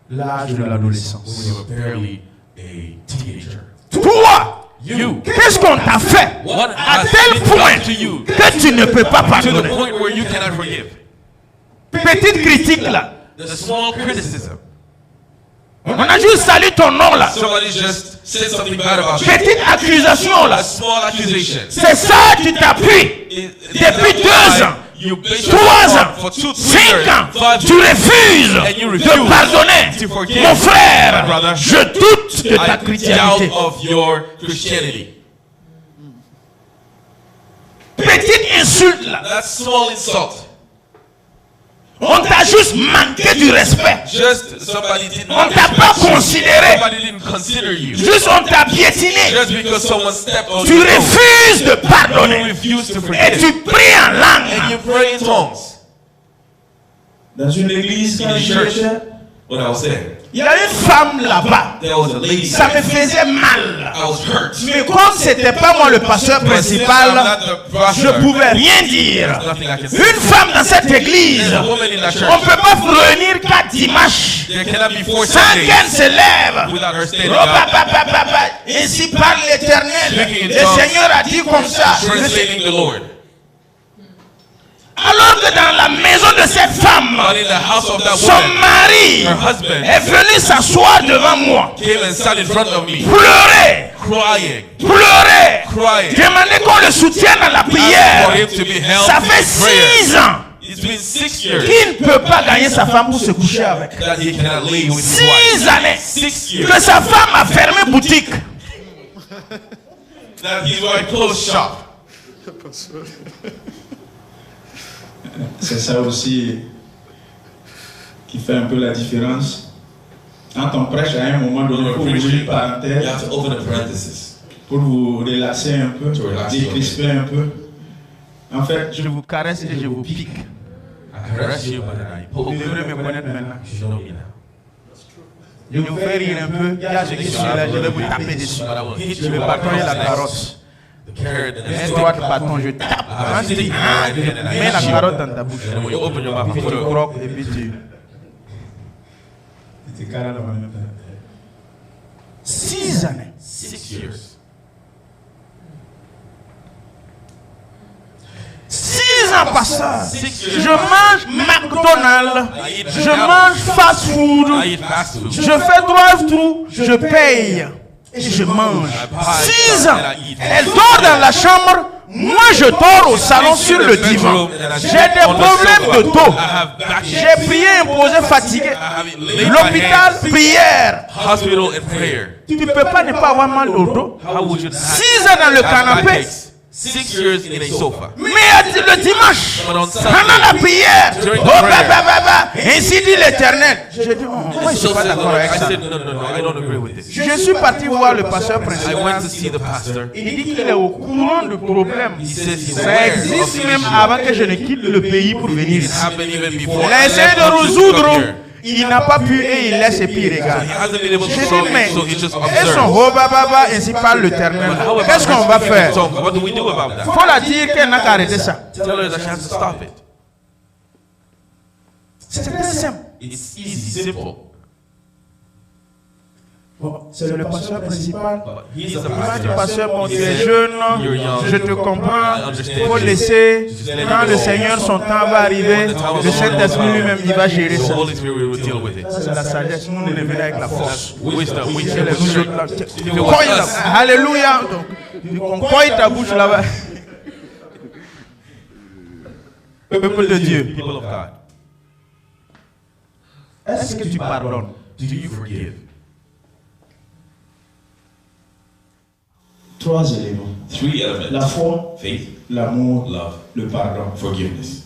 l'âge de when l'adolescence. you were barely a teenager. Toi, You, qu'est-ce qu'on t'a fait what à has tel been point done to you que tu ne peux pas to the pardonner? point where you cannot forgive? Petite critique là. The small criticism. On a juste salué ton nom là. Somebody just said something bad about you. Petite accusation là. A small accusation. C'est ça, tu t'appuies. Depuis 2 ans, You base 3 yourself ans, on for 2, 3 5 years, ans, 5 tu refuses and you de refuse pardonner. to forgive. Mon frère, Brother, je doute de ta I doubt chrétienté. of your Christianity. Petite insulte là. That small insult. On t'a juste manqué du respect. Just somebody did On not t'a pas respect you. considéré. Somebody didn't consider you. Juste on t'a piétiné. Just because someone stepped on Tu your toes. refuses de You pardonner. refuse to Et forgive. tu pries en And langue. you pray in tongues. Dans une église, quand In the church. j'étais, When I was there, Il y a une femme là-bas. there was a lady. Ça me faisait mal. I was hurt. Mais comme c'était pas moi le pasteur principal, je pouvais rien dire. Nothing I can say. Une femme dans cette église, There's a woman in that on church. peut pas réunir 4 dimanches There cannot be 4 sans Sundays qu'elle se lève. without her standing Oh, up, ainsi parle l'Éternel. Speaking in Le tongues. Seigneur a dit comme ça. translating the Lord. Alors que dans la maison de cette femme, But in the house of that son woman, mari her husband est venu s'asseoir devant moi, came and sat in front of me, pleurer, crying, pleurer, demander qu'on le soutienne dans la for prière. him to be held Ça in fait prayer. 6 ans It's been 6 years qu'il ne peut pas gagner sa femme pour se coucher avec. that he cannot lay with his wife. 6 années 6 years que sa femme a fermé boutique. that his wife closed shop. C'est ça aussi qui fait un peu la différence. Quand on prêche à un moment donné, il faut ouvrir une You parenthèse have to open a parenthesis. pour vous relaxer un peu, To relax décrisper un peu. En fait, Je vous caresse et je vous pique. I caress you, but then I Vous poke devrez you. me connaître maintenant. You should know me now. Je vous fais rire un peu. Il y a ceux qui sont là, je vais vous taper dessus. But I will hit Le you bâton et la with carotte. the carrot and the Mets stick. droite bâton, je tape. Quand tu dis, ah, mets la carotte dans ta bouche. And when you open your mouth, Puis put tu a croques et puis tu... c'était carrément la même chose. 6 années. 6 years. 6 ans pasteur. 6 Je years. mange McDonald's. Je mange fast food. I eat fast food. Je fais drive-thru. Je paye. Et je mange. 6 ans. Elle dort dans la chambre. Moi, je dors au salon sur le divan. J'ai des problèmes de dos. I have back J'ai prié, imposé, fatigué. L'hôpital, prière. hospital and prayer. Tu ne peux pas ne pas avoir mal au dos. How would you 6 ans dans le canapé. 6 years in a sofa. Mais le dimanche, But on pendant Sunday, la prière, During oh, the prayer. ainsi dit l'Éternel. J'ai dit, oh, moi je ne suis pas d'accord avec I ça. said, no, I don't agree with this. Je suis parti voir le pasteur I principal. went to see the pastor. Il dit qu'il est au courant du problème. He says he's Ça aware of existe the même issue. avant que je ne quitte le pays pour venir It ici. happened even before Il a I essayé left de country to come résoudre. here. Il n'a pas pu et il laisse et puis il So regarde. he hasn't been able to J'ai dit, solve mais it, so he just elles sont observes. oh, baba, ainsi parle l'Éternel. But how about Qu'est-ce qu'on va faire? So what do we do about that? Faut la dire qu'elle n'a qu'à arrêter ça. Tell her that she has to stop it. C'est très simple. It's easy, simple. Bon, c'est le pasteur principal. But he's the Il m'a dit, pastor. pasteur, bon, He tu es said, jeune, You're young. je te comprends, I understand il faut you. laisser, Just let it quand go. le Seigneur, son temps va arriver, le Saint-Esprit lui-même, il va gérer The ça. Holy Spirit will deal with it. Ça, c'est la sagesse, nous, on est venus avec la force. Wisdom. We C'est les can nous autres là. If it was Cogne us, là. Alléluia. Donc, on cogne ta bouche là-bas. Peuple de Dieu, people of God, est-ce que tu pardonnes? do you forgive? 3 éléments. 3 elements. La foi, Faith, l'amour, love, le pardon. forgiveness.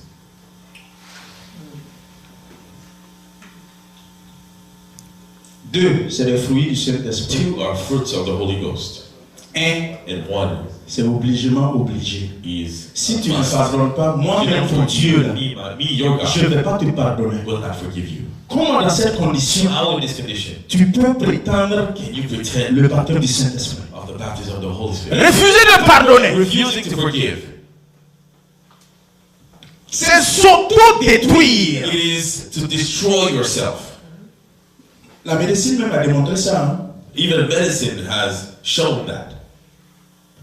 2, c'est les fruits du Saint-Esprit. 2 are fruits of the Holy Ghost. And one c'est obligement obligé. is Si tu ne pardonnes pas, moi-même ton Dieu, là, me, your God, je ne vais pas te pardonner. will not forgive you. Comment dans cette condition, How in this condition tu peux prétendre can you pretend le baptême du Saint-Esprit? of the baptism of the Holy Spirit? Refuser de pardonner, Refusing to forgive. c'est s'auto-détruire. It is to destroy yourself. La médecine même a démontré ça. Hein? Even medicine has shown that.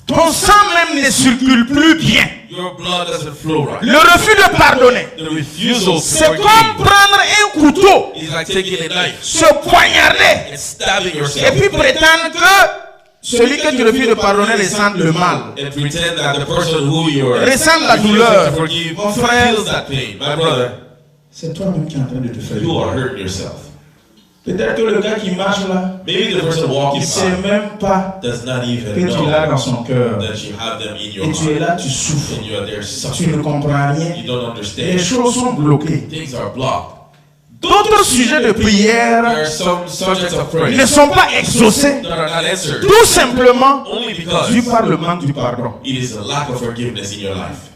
Ton sang même ne circule plus bien. Your blood doesn't flow right. Le refus de pardonner, The refusal to c'est comme forgive prendre un couteau, is like taking a knife se poignarder, and stabbing et yourself puis prétendre que celui que tu refuses de pardonner ressent le mal. and pretend that the person who you are Ressent la refusing douleur. to forgive Mon frère, feels that pain. My brother, C'est toi-même qui es en train de te faire. you are hurting yourself. Peut-être que le gars qui marche là, Maybe the person il walking ne sait by même pas does not even que tu l'as dans know son cœur. that you have them in your Et tu es heart là, tu souffres. and you are there Tu suffering. ne comprends rien. You don't Les understand. choses sont bloquées. Things are blocked. D'autres sujets de There prière are some subjects of ne prayer sont pas exaucés, that are not answered tout simplement only dû because par le manque du pardon. it is a lack of forgiveness in your life.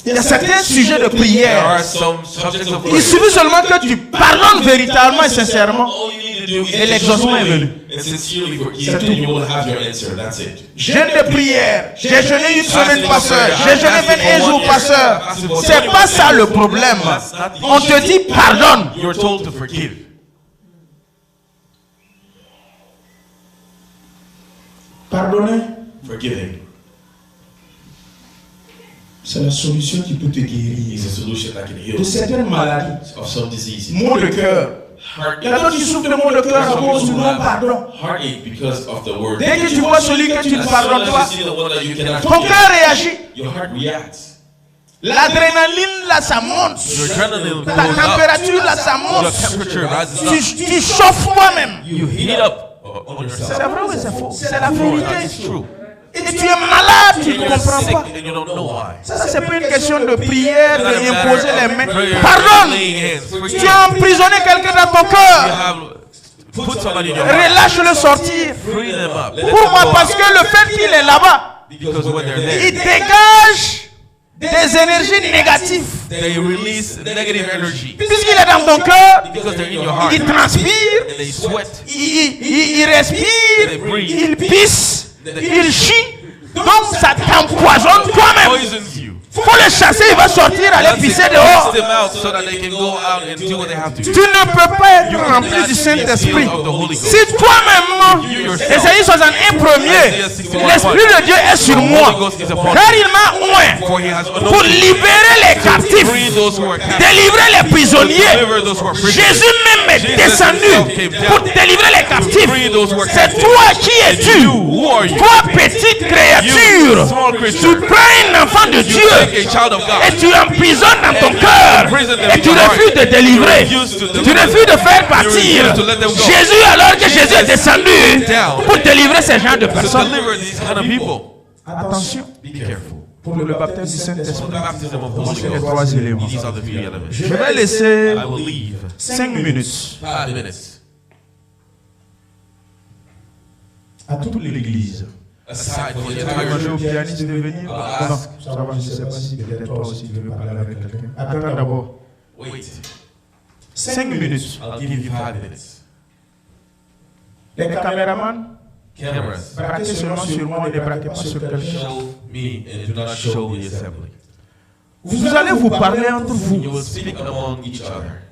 Il y a certains sujets de There prière. are some subjects of Il prayer. suffit seulement que tu pardonnes véritablement et sincèrement. All you need to do is Et l'exaucement est venu. and sincerely forgive, and you will have your answer. That's it. Jeûne de prière. J'ai jeûné une semaine, pasteur. J'ai jeûné 21 jours, pasteur. C'est pas ça le problème. On te dit pardonne. You're told to forgive. Pardonner, Forgiving c'est la solution qui peut te is guérir a solution that can de heal certaines maladies. of some diseases. Mot de cœur. Il y a d'autres qui souffrent de maux de cœur à cause du non-pardon. Heartache because of the word. Dès que tu vois celui que tu ne As soon pardonnes as pas, you see the one that you cannot ton forgive, cœur réagit. your heart reacts. L'adrénaline là, ça monte. Your adrenaline La goes up. température là, ça Your monte. temperature rises up. Tu chauffes toi-même. You heat up on yourself. C'est vrai ou c'est faux? C'est la It's vérité. true. Et tu es malade, tu ne You're comprends sick pas. and you don't know why. Ça, c'est pas une question de prière, It's not a d'imposer matter les of mains. prayer, Pardonne. laying hands. Forgive. Tu as emprisonné quelqu'un dans ton You cœur. have put somebody in your heart. Relâche-le sortir. Free them up. Let them Pourquoi? go Parce out. que le fait qu'il est là-bas, Because when they're il there, dégage des énergies négatives. they release negative energy. Puisqu'il est dans ton cœur, Because they're in your heart. il transpire, And they sweat. il respire, il pisse, il chie. Donc ça t'empoisonne toi-même. Poisons you. Faut le chasser, il va sortir, aller pisser dehors. Cast them out so that they can go out and do what they have to Tu do. ne peux pas être rempli du Saint-Esprit si toi-même, Ésaïe 61 premier, l'Esprit de Dieu est sur moi, car il m'a oint For he has pour anointed libérer les to captifs, free those who are captive, délivrer les prisonniers. deliver those who are prisoners. Jésus même est descendu pour délivrer les captifs. C'est toi qui es-tu? Toi, petite créature, tu prends un enfant de Dieu Take a child of et God. tu emprisonnes dans ton cœur et tu refuses de délivrer, tu refuses de faire partir Jésus alors que Jésus est descendu pour délivrer ces gens de To personnes. deliver these kind of people. Attention, Be careful. pour le baptême du For the Saint-Esprit, baptism of the voici les Holy trois Ghost, éléments. these are the three elements. Je vais laisser I will leave 5 minutes 5 minutes à toute l'église. aside for the Je vais demander au entire church. pianiste de venir. Non, ça va, je ne sais pas si peut-être toi aussi tu veux parler avec quelqu'un. Attends d'abord. Wait, 5 minutes. I'll give you 5 minutes. Les caméramans, Cameras, braquez seulement sur moi, ne les braquez pas sur quelqu'un. show me and do not show the assembly. Vous allez vous parler entre You vous. will speak among each other.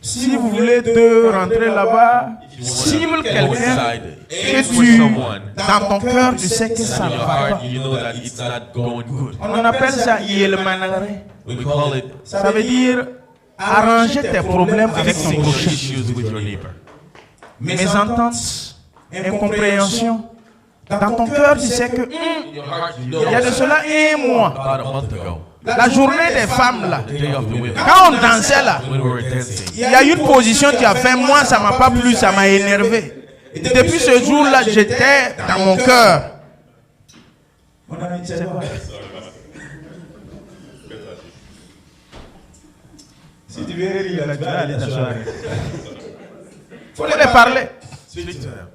Si vous voulez te rentrer là-bas, cible Go quelqu'un inside, que aim for tu, someone. dans ton cœur, tu sais que ça In ne your va heart, pas. you know that it's not going good. On appelle ça yelmanare. We call it Ça veut dire arranger tes problèmes avec ton fixing your prochain. issues with your neighbor. Mésentente, incompréhension. Dans ton cœur, tu sais que In your heart, you know il y a de cela un mois, about a month ago, la journée des femmes là, the day of the women, quand on dansait là, when we were dancing, il y a une position qui a fait, moi ça m'a pas plu, ça m'a énervé. Et depuis ce jour-là, j'étais dans mon cœur. Mon ami, tu sais quoi? Si tu veux rire, là, tu vas aller t'asseoir. Faut les parler. speak to them.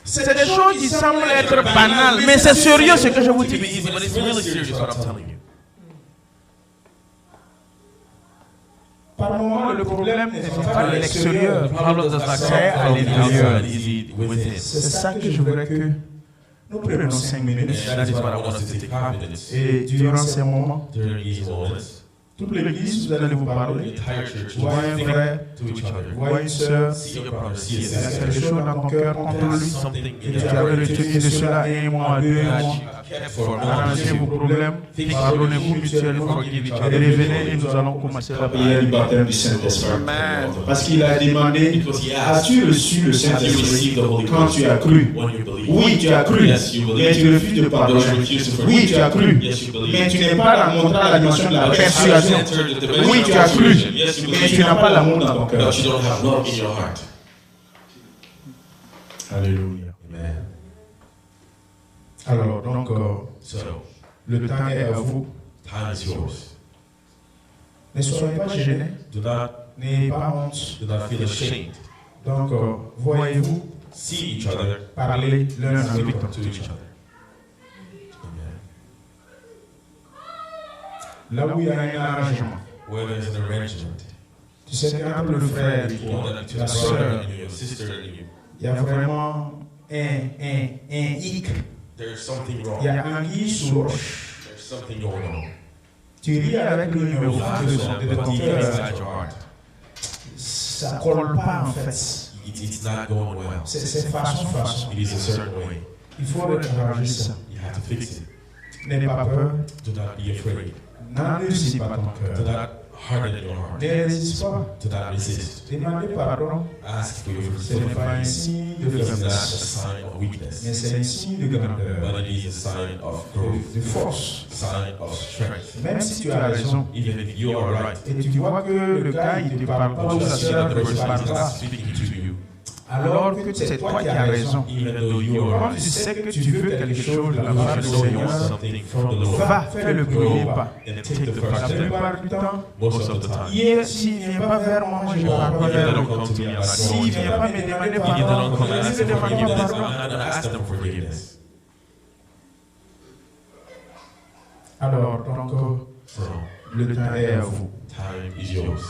C'est des choses qui semblent être banales, mais c'est sérieux ce que je vous dis. But it's really serious what I'm telling you. Par moment, le problème n'est pas à l'extérieur, The problem does not c'est come à from l'intérieur. outside, it's within. C'est ça que je voudrais que nous prenions 5 minutes. And that is what I want us to take 5 minutes Et durant ces moments, during these moments. toute l'église, vous allez vous The parler. entire church Vois un will frère, to each other. vois une sœur, See your brother, see a il y a sister. quelque chose dans ton cœur contre There's lui. something Et in tu your avais heart retenu de cela un mois, 2 that mois. you kept for a long Arrangez vos time. problèmes, pardonnez-vous mutuellement, et revenez et nous allons commencer la prière du baptême du Saint-Esprit. Parce qu'il a demandé, Because he asked, as-tu reçu le have you Saint-Esprit received the Holy quand Ghost tu as cru? when you believe? Oui, tu as cru, Yes, you mais believe. tu refuses de pardonner. Oui, tu as cru, Yes, you believe. mais tu n'es pas montré à la dimension de la But you haven't persuasion. entered the dimension Oui, of tu as cru, persuasion. Yes, you mais believe. tu n'as pas l'amour dans ton cœur. But you don't have love in your heart. Alléluia. Amen. Alors, donc, So, le temps est à vous. time is yours. Ne soyez pas gênés, Do not, n'ayez pas honte. do not feel ashamed. Donc, voyez-vous, See each other, parlez l'un à speak l'autre. to each other. Amen. Là où il y a un arrangement, Where there's an arrangement, tu sais qu'entre le frère et one that to la the sœur, brother and your sister and you, il y a vraiment un hic. there's something Il y wrong. a anguille sous roche. There's something going on. Tu ris avec le numéro You laugh de but ton deep cœur. inside your heart, Ça colle pas en fait. it's not going well. C'est façon. It is a certain way. Il faut arranger ça. You have to fix it. N'aie pas peur. Do not be afraid. N'endurcis pas ton Do cœur. not harden your heart. Ne résiste pas. Do not resist. Demandez pardon. Ask for your Ce n'est pas un forgiveness. signe de It is not a faiblesse, sign of mais weakness, c'est un signe de grandeur, but it is a sign of growth, de force. sign of strength. Même si tu as raison Even if you are right, et tu vois que le gars il ne te parle pas ou but you la see sœur that ne the te person parle is not pas, speaking to you, alors que c'est toi qui as raison. even though you are Comme right. tu sais que tu veux quelque chose de la part You du know you want Seigneur, something from the Lord. va, fais le premier Go pas. and take the La first step. plupart du temps, Most of the time, hier, s'il ne vient pas vers moi, moi je ne parle pas if they vers don't lui. come to me, I'm not S'il going ne to vient them. pas me demander If they don't pardon, come and je ask ne them for demande pas forgiveness, I'm pardon. not going to ask them for forgiveness. Alors, donc, So, le temps est à vous. time is yours.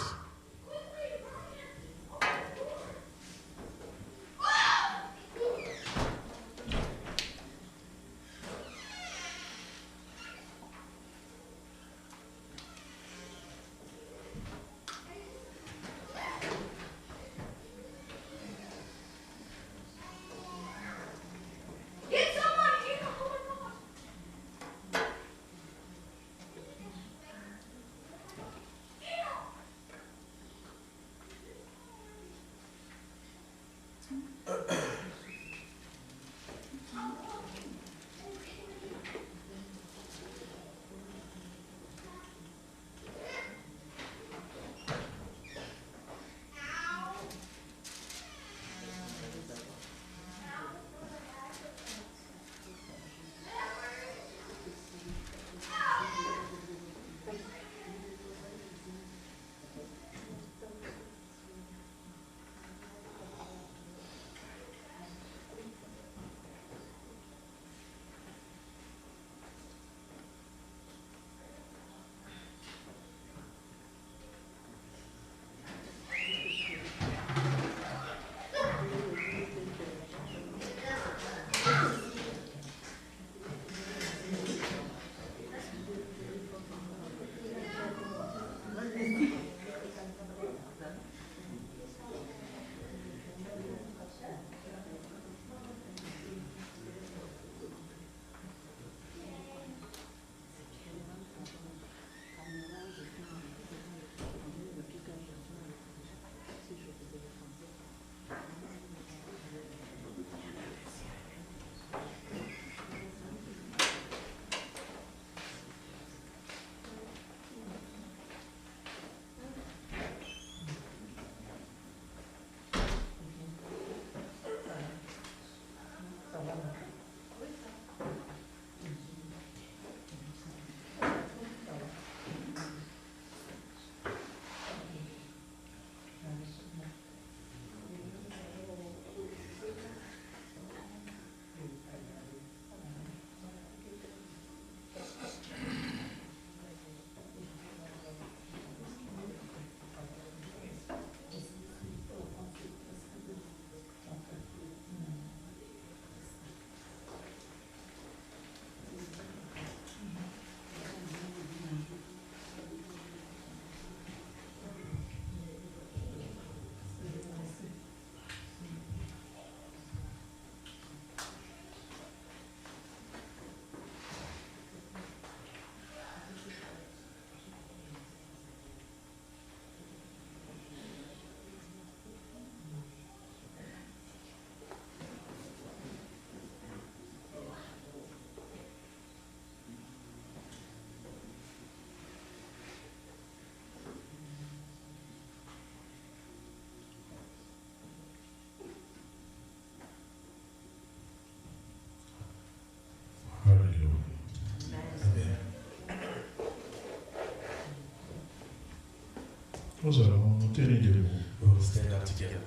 Nous allons nous tenir debout. We will stand up together.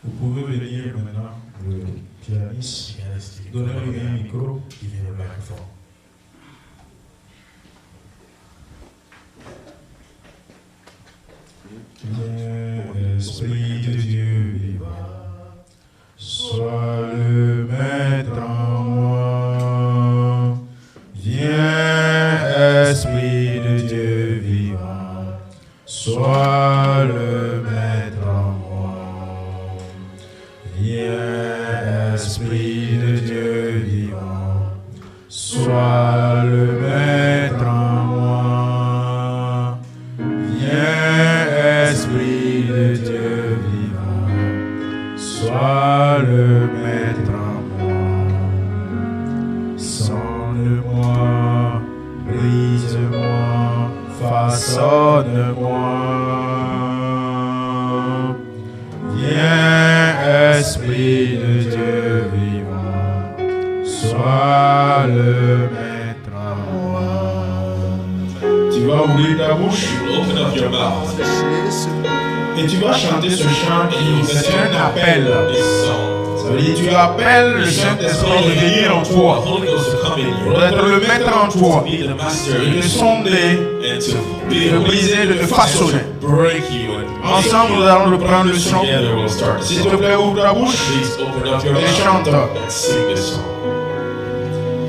Vous pouvez venir maintenant, le pianiste, Pianist, you can donnez-lui un micro. give him a microphone. Viens, Esprit de Dieu vivant, sois le maître en moi. Viens, Esprit de Dieu vivant, sois le maître en moi. Viens, Esprit de Dieu vivant, sois le maître en moi. Viens, Esprit de Dieu vivant, sois le maître en moi. Sonne-moi, brise-moi, façonne-moi. Viens, Esprit de Dieu vivant, sois le maître en moi. Tu vas ouvrir ta bouche. Open up your mouth. Et tu vas chanter ce chant et c'est un appel. This song. Ça veut dire tu appelles le Saint-Esprit de venir en The toi, Holy Ghost to come in you. d'être le maître en toi, Be the master de in te you. sonder, And to de te briser, de te façonner. break you and Ensemble, nous allons reprendre le chant. together we'll start. S'il te plaît, ouvre ta bouche Please open up your et mouth chante. and sing this song.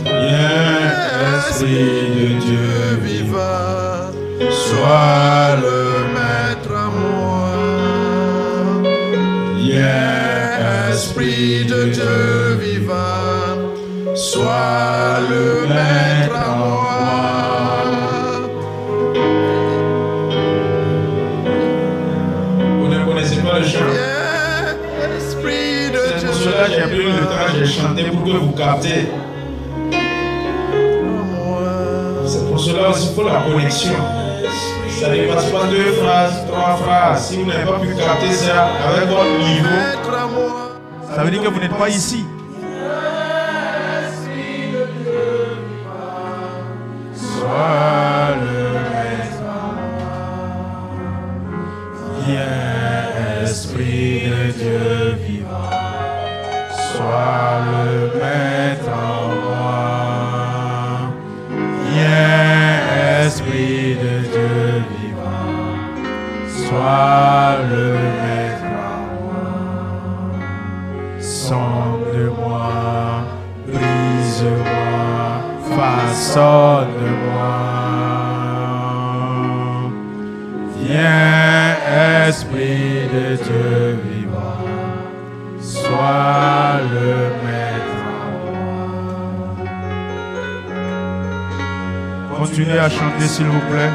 Viens, Esprit de Dieu vivant, sois le maître en moi. Viens, Esprit de Dieu vivant, sois le maître en moi. Vous ne connaissez pas le chant? C'est pour cela que j'ai pris le temps, j'ai chanté pour que vous captez. C'est pour cela aussi qu'il faut la connexion. Ça ne dépasse pas 2 phrases, 3 phrases. Si vous n'avez pas pu capter ça avec votre niveau, ça veut dire que vous n'êtes pas ici. Sois le maître. Viens, Esprit de Dieu vivant, sois le maître en moi. Viens, Esprit de Dieu vivant, sois le maître en moi. Sonde-moi, brise-moi, façonne-moi. Viens, Esprit de Dieu vivant, sois le maître en moi. Continuez à chanter s'il vous plaît.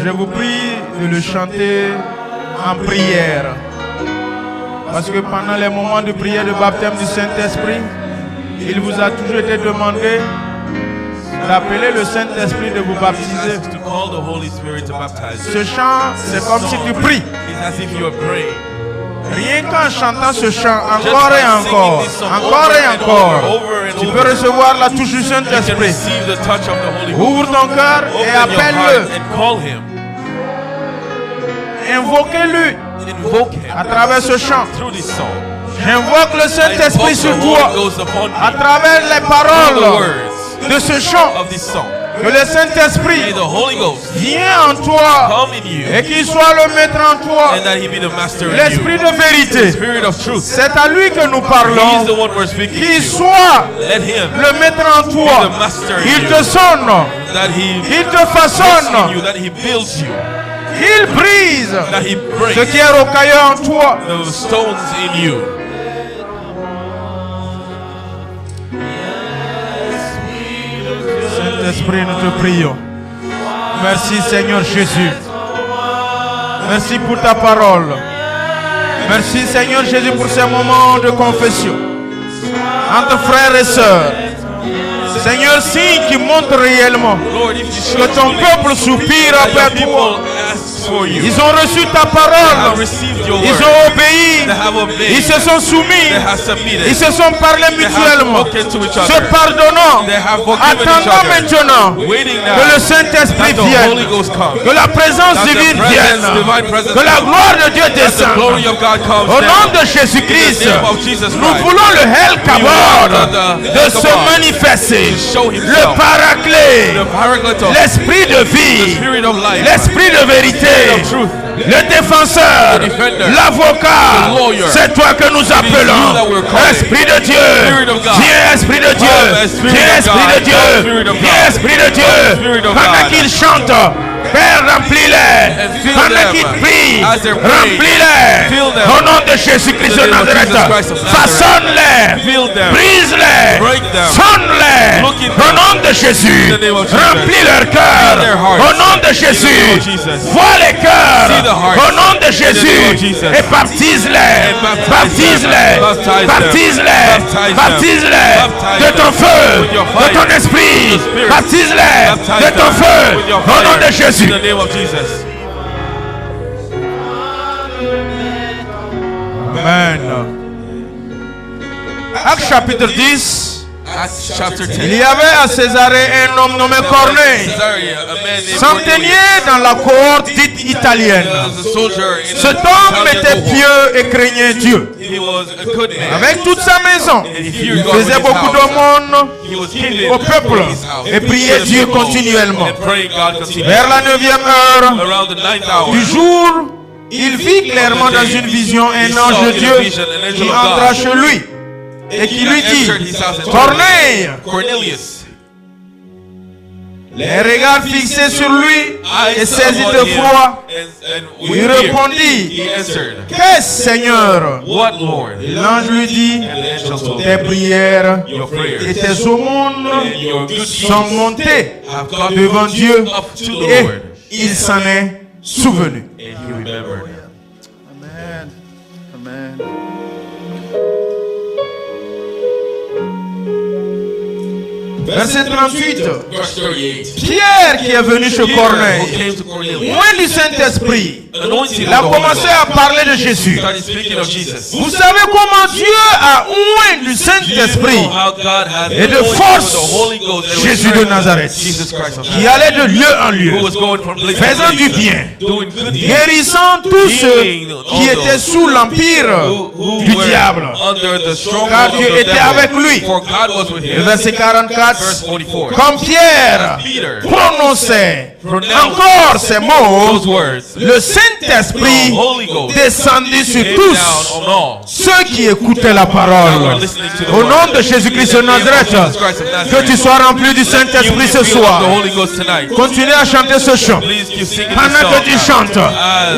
Je vous prie de le chanter en prière. Parce que pendant les moments de prière de baptême du Saint-Esprit, il vous a toujours été demandé d'appeler le Saint-Esprit de vous baptiser. To call the Holy Spirit to baptize you. Ce chant, c'est comme si tu pries. It's as if you are praying. Rien qu'en chantant ce chant, encore et encore, encore et encore, tu peux recevoir la touche du You can Saint-Esprit. receive the touch of the Holy Ghost. Ouvre ton cœur et Open your heart appelle-le. and call him. Invoquez-le Invoke him à travers ce chant. through this song. J'invoque le I Saint-Esprit invoke sur the toi Holy Ghost upon à me travers les through the paroles words de ce chant. of this song. Que le May Saint-Esprit the Holy Ghost vienne en toi come in you et qu'il soit le maître en toi, and that he be the master in l'Esprit you. de vérité. Spirit of truth. C'est à lui que nous He is parlons. the one we're speaking Qu'il to. soit Let him le maître en toi. the master in Il you. te sonne, that he il te works in façonne, you, that he builds you, il brise that he ce breaks qui est rocailleux en toi. the stones in you. Saint-Esprit, nous te prions. Merci Seigneur Jésus. Merci pour ta parole. Merci Seigneur Jésus pour ces moments de confession entre frères et sœurs. Seigneur, signe qui montre réellement Lord, if you que ton peuple soupire après toi. people ask before you. Ils ont reçu ta They have parole. received your Ils word. ont obéi. They have obeyed. Ils se sont soumis. They have submitted. Ils se sont parlé They have mutuellement. spoken to each Se other. pardonnant. They have forgiven each Attendant other. maintenant Waiting que le now Saint-Esprit that the Holy vienne. Ghost comes. Que la présence That the divine presence, vienne. divine presence Que la comes. gloire de Dieu That the descende. glory of God comes Au nom down. de Jésus-Christ, In the name of Jesus nous Christ. voulons le El Kabod the de El se Kabod manifester. to show Le himself. Paraclet, The Paracletos, l'Esprit de the vie, Spirit of life, l'Esprit de vérité, of truth, le défenseur, the defender, l'avocat. the lawyer. C'est toi que nous appelons. that we're calling. Esprit de Dieu, Spirit of God. viens Esprit de Dieu, Come, Spirit viens of Esprit God. de Dieu, Come, Spirit of viens God. Esprit de Dieu. Come, Spirit of Pendant God. qu'ils chantent, Père, remplis-les. fill Pendant them. qu'ils prient, As they're praying, remplis-les. fill them. Au nom de Jésus-Christ In the de name of Nazareth, Jesus Christ of Nazareth. façonne-les, Fill them. brise-les, Break them. sonne-les. Look in Au them. nom de Jésus, In the name of Jesus. remplis leur cœur. Fill their hearts. Au nom de In the name Jésus, of Jesus. vois les cœurs. See the hearts. Au nom de In the name of Jésus, Jesus. et baptise-les, And baptize baptise-les, them. Baptize them. baptise-les, Baptize them. baptise-les Baptize de ton them. feu, With your de fire. ton esprit, With your spirit. baptise-les Baptize de ton them feu. with your Au nom fire. de Jésus. In the name of Jesus. Amen. Acte chapitre 10. Acts chapter 10. Il y avait à Césarée un homme nommé Corneille, Caesarea, a man named centenier Cornelius. dans la cohorte dite italienne. He was a soldier in Cet the homme Italian était cohort. pieux et craignait Dieu. He was a good man. Avec toute sa maison, il faisait beaucoup d'aumônes He was giving au peuple his house. et priait Dieu continuellement. And praying God continually. Vers la 9e heure Around the 9th hour, du jour, il vit clairement dans une vision un ange de Dieu qui entra chez lui et qui lui dit, Corneille, Cornelius, les regards fixés sur lui et saisi de froid, and il répondit, he answered, qu'est-ce Seigneur? what Lord? Et l'ange lui dit, And the angel told tes him, prières your prayers et tes aumônes and your good sont deeds montées have come devant Dieu up to the et Lord. il s'en est souvenu. And he remembered. Amen. Amen. Verset 38. Verse 38. Pierre qui est venu chez Who Corneille, came to Cornelius, loin du Saint-Esprit, anointed il of a the Holy commencé Ghost, à parler de Jésus. started speaking of Jesus. Vous savez comment Dieu a oint du Do you Saint-Esprit know how God has et de anointed force with the Holy Ghost and Jésus with de Nazareth, Jesus Christ of qui Nazareth, allait de lieu en lieu, who was going from place to faisant du place, bien, doing good things, guérissant tous ceux qui étaient sous l'empire who du were diable. under the stronghold Car of Dieu the était devil. avec lui. For God was with Le him. verset 44, Verse 44. comme Pierre Peter prononçait pronounced encore ces mots, those words, le Saint-Esprit the Holy Ghost descendit sur came tous down on all ceux qui écoutaient la who parole. were listening to the Au word. nom de Jésus-Christ de Nazareth, que tu sois rempli du You Saint-Esprit ce be filled with soir. the Holy Ghost tonight. Continue à chanter ce chant. Please keep singing this Pendant que tu song. chantes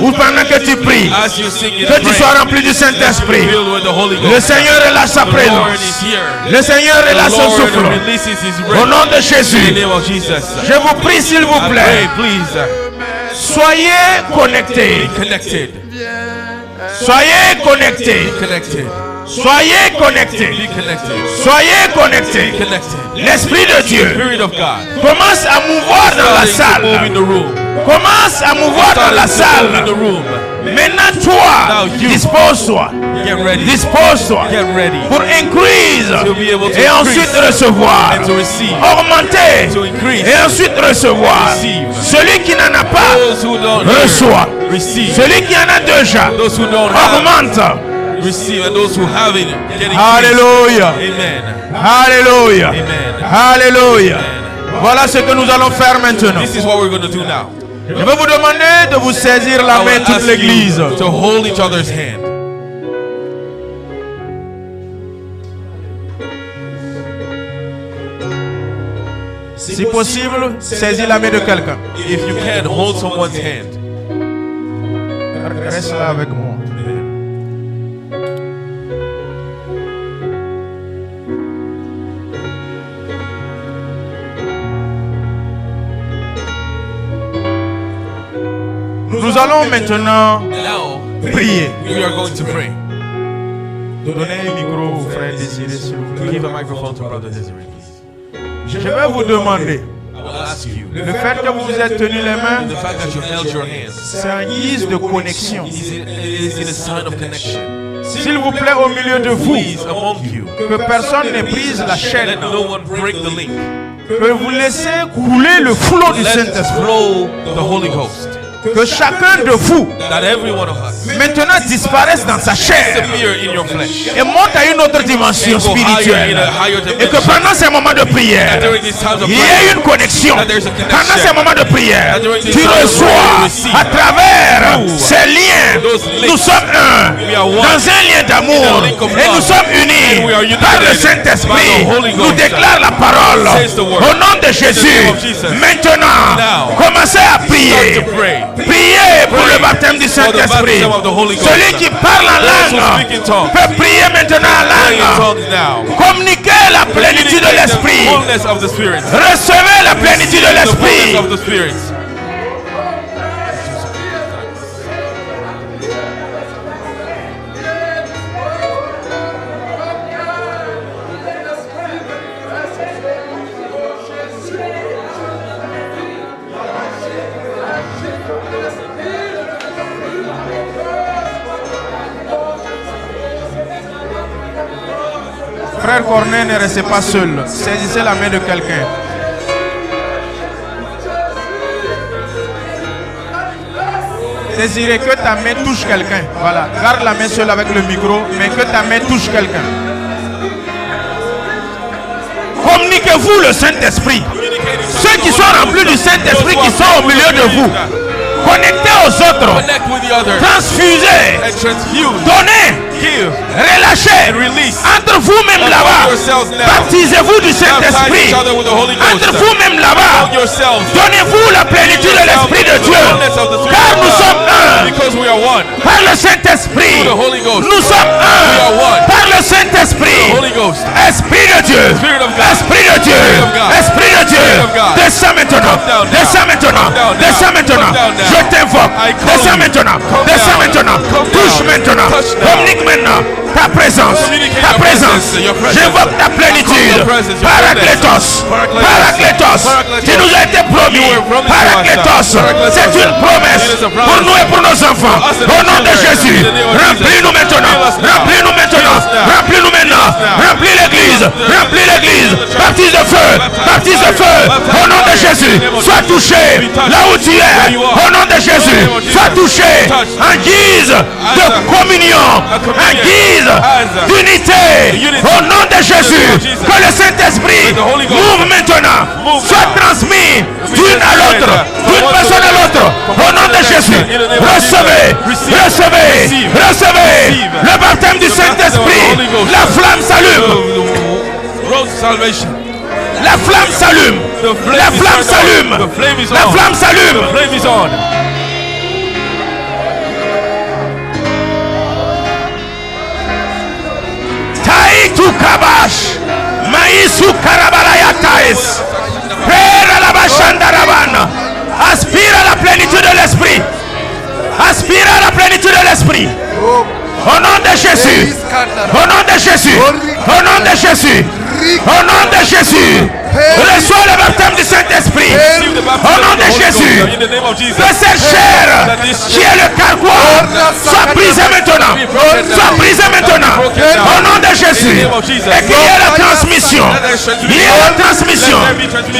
ou pendant que tu pries, As you sing it, que tu sois pray. rempli du Saint-Esprit. Filled with the Holy Le Ghost. Seigneur est là, sa The Lord présence. is here. Le Seigneur est là, The son Lord souffle. releases His Au breath. nom de In the Jésus, name of Jesus. je vous prie s'il vous I pray, plaît, please, soyez connectés. be connected. Soyez connectés. Connected. Soyez connectés. Be connected. Soyez connectés. Connected. L'Esprit de Dieu Spirit of God. commence à mouvoir dans la Starting to move in salle. the room. Commence à mouvoir dans la Starting to move in salle. the room. Maintenant, toi, Now you. dispose-toi. Get ready. Dispose-toi Get ready. pour increase To be able to et ensuite increase recevoir. and to receive. Augmenter To increase. et ensuite recevoir. Receive. Celui qui n'en a pas, Those who don't hear, reçoit. receive. Celui qui en a déjà, Those who don't have, augmente. receive. And those who have it, get increased. Alléluia. Amen. Alléluia. Amen. Alléluia. Voilà ce que nous allons faire maintenant. This is what we're going to do now. Je vais vous demander de vous saisir la I main will toute ask l'église. you to hold each other's hand. Si possible, saisis la main de quelqu'un. If you can, hold someone's hand. Reste là avec moi. Nous allons maintenant Now, prier. we are going to pray. Donnez le micro au frère Désiré, s'il vous plaît. Give a microphone to Brother Desiree, please. Je vais vous demander I will ask ask you, Le fait que vous vous êtes tenu les mains, the fact that you held your hands, c'est un guise de connexion. it is a sign of connection. S'il vous plaît, au milieu de vous, Please, among you, que personne ne brise la chaîne, let no one break the link. que vous laissez couler le flot du Let Saint-Esprit, flow the Holy Ghost. que chacun de vous That every one of us maintenant disparaisse dans sa chair disappear in your flesh. et monte à une autre dimension spirituelle. Et que pendant ces moments de prière, During these times of il y prayer, ait une connexion. Pendant ces moments de prière, tu reçois à travers ces liens. Nous sommes un, dans un lien d'amour, et nous sommes unis par le Saint-Esprit. Nous déclare la parole au nom de Jésus. Maintenant, commencez à prier. Priez pour le baptême du Saint-Esprit. Celui qui parle en langue peut prier maintenant en langue. Communiquez la plénitude de l'Esprit. fullness of the Spirit. Recevez la plénitude de The l'Esprit. fullness of the Spirit. Frère Corneille, ne restez pas seul. Saisissez la main de quelqu'un. Désirez que ta main touche quelqu'un. Voilà. Garde la main seule avec le micro, mais que ta main touche quelqu'un. Communiquez-vous le Saint-Esprit. Ceux qui sont remplis du Saint-Esprit qui sont au milieu de vous. Connectez aux autres. Connect with the others Transfusez. and transfuse, Donnez. give, Relâchez. and release. Entre vous-même là-bas. Yourselves now. Baptisez-vous du Baptize Saint-Esprit. each other with the Holy Ghost. Entre vous-même là-bas. Among yourselves. Donnez-vous la plénitude de l'Esprit de Dieu. Car nous sommes un Because we are one. par le Saint-Esprit. Through the Holy Ghost. Nous sommes We are un one. par le Saint-Esprit. The Holy Ghost. Esprit de Dieu. Spirit of God. Esprit de Dieu. Spirit of God. Esprit de Dieu. Spirit of God. Descends maintenant. Come down now. Descends maintenant. Come down now. Descends maintenant. Come down now. Je t'invoque. I call Descends you. maintenant. Come Descends down. maintenant. Come Touche down. maintenant. Touch now. Communique maintenant ta présence. Communicate Ta your présence. presence, your presence. J'invoque ta plénitude. Your presence, your Paraclétos. presence. Paraclétos. Paraclétos. Tu nous as été promis. You were promised to us, Paraclétos. sir. Paraclétos. C'est une promesse It is a promise. pour nous et pour nos enfants. For us and Au our nom de children. Jésus. In the name of Remplis-nous Jesus. maintenant. Fill us now. Remplis-nous maintenant. Fill us now. Remplis-nous maintenant. Fill us now. Remplis l'église. Remplis l'église. Baptise de feu. Baptise de feu. Au nom de Jésus. Sois touché là où tu es. Au nom de Jésus. Sois touché en guise de communion. En guise d'unité. Au nom de Jésus. Que le Saint-Esprit move maintenant. Soit transmis d'une à l'autre. D'une personne à l'autre. Au nom de Jésus. Recevez. Recevez. Recevez. Le baptême du Saint-Esprit. La flamme s'allume. Road to salvation. La flamme s'allume. The flame La is flamme turned on. s'allume. The flame is La on. flamme s'allume. The flame is on. Taïtu kabash. Maïsu karabalaya taïs. Père la bachandarabana. Aspire à la plénitude de l'esprit. Aspire à la plénitude de l'esprit. Au nom de Jésus. Au nom de Jésus. Au nom de Jésus. Au nom de Jésus. Reçois le baptême du Saint-Esprit. Receive the baptism Au nom of the de Holy Jésus. Ghost. In the name of Jesus. Que cette chair qui est le carquois soit brisée maintenant. Soit brisée maintenant. Au nom de Jésus. Et qu'il y ait la transmission. Il y ait la transmission.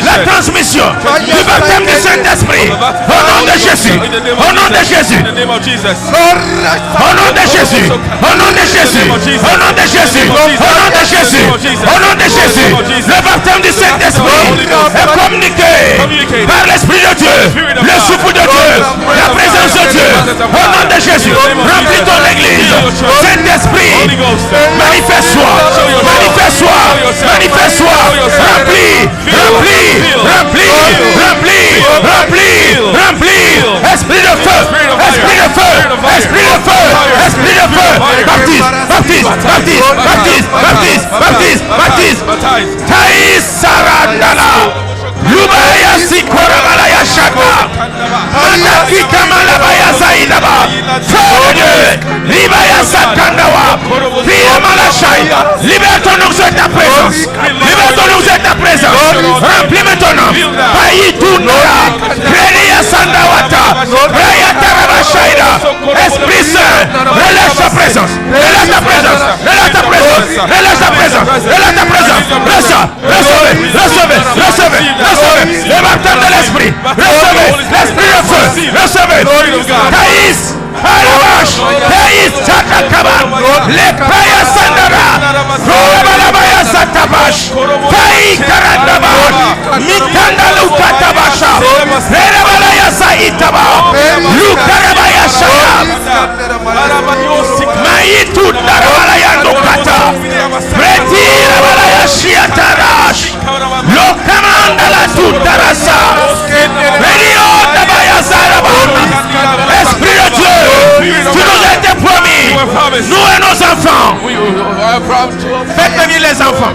La transmission du baptême du Saint-Esprit. Au nom de Jésus. Au nom de Jésus. In the name of Jesus. Au nom de Jésus. Au nom de Jésus. Au nom de Jésus. Au nom de Jésus. Au nom de Jésus. Le baptême du Saint-Esprit est communiqué par l'Esprit de Dieu, le souffle de Dieu, la présence de Dieu. Au nom de Jésus, remplis ton église. Saint-Esprit, manifeste-toi, manifeste-toi, manifeste-toi. Remplis, remplis, remplis, remplis, remplis, remplis. Esprit de feu, esprit de feu, esprit de feu, esprit de feu. Baptise, baptise, baptise, baptise, baptise, baptise, baptise. Baptize. Taïs Sarandala. Lubaya Sikorabalaya Shaka. Mataki Kamalabaya Zaïd. Saïdaba. Feu de Dieu. Libaya Sakandawa. Pia Malachai. Libère ton nom sur ta présence. Libère ton nom sur ta présence. Remplis ton nom. Paï Tunora. Relia Sandawata. Raya Tarabashaida. Esprit Saint. Relâche ta présence. Relâche ta présence. Relâche ta présence. Relâche ta présence. Relâche ta présence. Recevez. Recevez. Recevez. Recevez. Le baptême de l'esprit. Recevez. L'esprit de feu. Recevez. Taïs. Alabash. Taïs. Chakakaban. Le Paya Sandara. Robalabaya Satabash. Taï Karandabash. Mikanda Lukatabasha. Rebalaya Saitaba. Lukarabaya Shadab. Maitu Darabalaya Nukata. Retira Balaya Shiatarash. Lokamanda la Tutarasa. Redio Dabaya Zarabana. Esprit de Dieu, tu nous as été promis. Nous et nos enfants. Faites venir les enfants.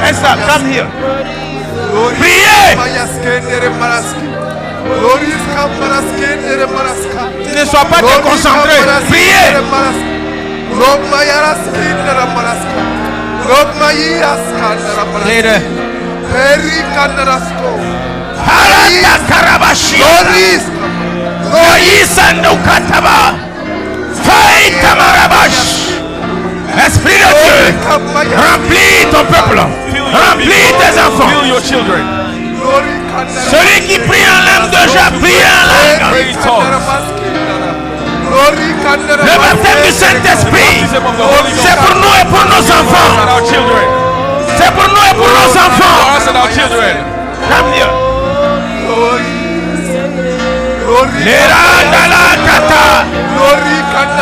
Esther, come here. Priez. Ne sois pas déconcentré. Priez. Harata Karabashia. Kataba. Fai Kamarabash. Esprit de Dieu, remplis ton peuple. Remplis tes enfants. Celui qui prie en langue de Jah, prie en langue. Le baptême du Saint-Esprit, c'est pour nous et pour nos enfants. C'est pour nous et pour nos enfants. Come here. Lerandala kata.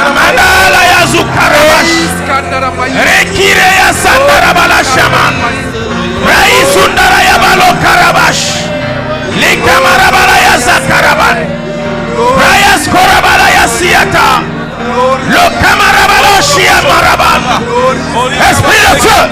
Amadala ya zukarabash. Rekire ya sandarabala shaman. Raisundara ya balo karabash. Likamarabala ya zakaraban. Rayas korabala ya siata. Lokamarabala shia maraban. Esprit de feu.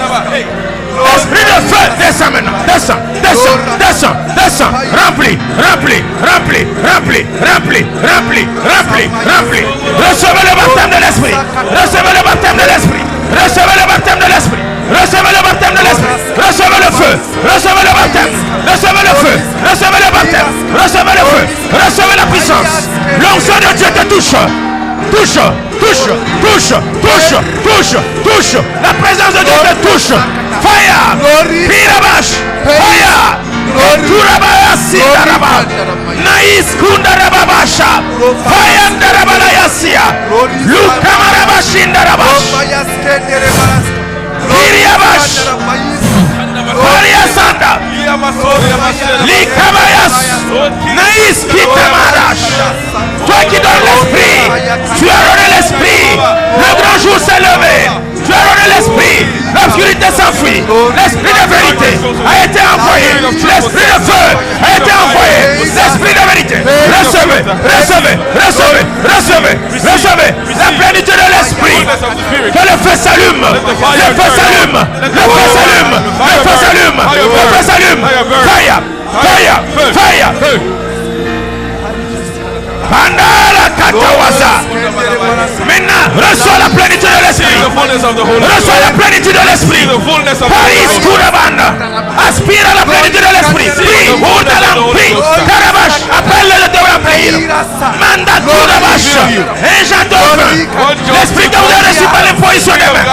Esprit de feu, descends maintenant, descends, descends, descends, descends, remplis, remplis, remplis, remplis, remplis, remplis, remplis, remplis. Recevez le baptême de l'esprit, recevez le baptême de l'esprit, recevez le baptême de l'esprit, recevez le baptême de l'esprit, recevez le feu, recevez le baptême, recevez le feu, recevez le baptême, recevez le feu, recevez la puissance. L'onction de Dieu te touche. Touche, touche, touche, touche, touche, touche. La présence de Dieu te touche. Fire, Pirabash, Fire, Turabaya Sitaraba, Naïs Kundarabasha, Fire Darabalayasia, Lukamarabashindarabash, Piriabash, Variasanda, Likabayas, Naïs Kitamarash. Toi qui donnes l'esprit, tu as donné l'esprit. Le grand jour s'est levé. Tu as donné l'esprit. L'obscurité s'enfuit. L'esprit de vérité a été envoyé. L'esprit de feu a été envoyé. L'esprit de vérité. Recevez, recevez, recevez, recevez, recevez la plénitude de l'esprit. Que le feu s'allume. Le feu s'allume. Le feu s'allume. Le feu s'allume. Le feu s'allume. Fire, fire, fire. Pandala Katawaza. Maintenant, reçois la plénitude de l'esprit. Reçois la plénitude de l'esprit. Paris Kurabanda. Aspire à la plénitude de l'esprit. Prie, Outalam, prie. Karabash, appelle le Dieu à prier. Manda Kurabash. Et j'adore. L'esprit que vous avez reçu par l'imposition des mains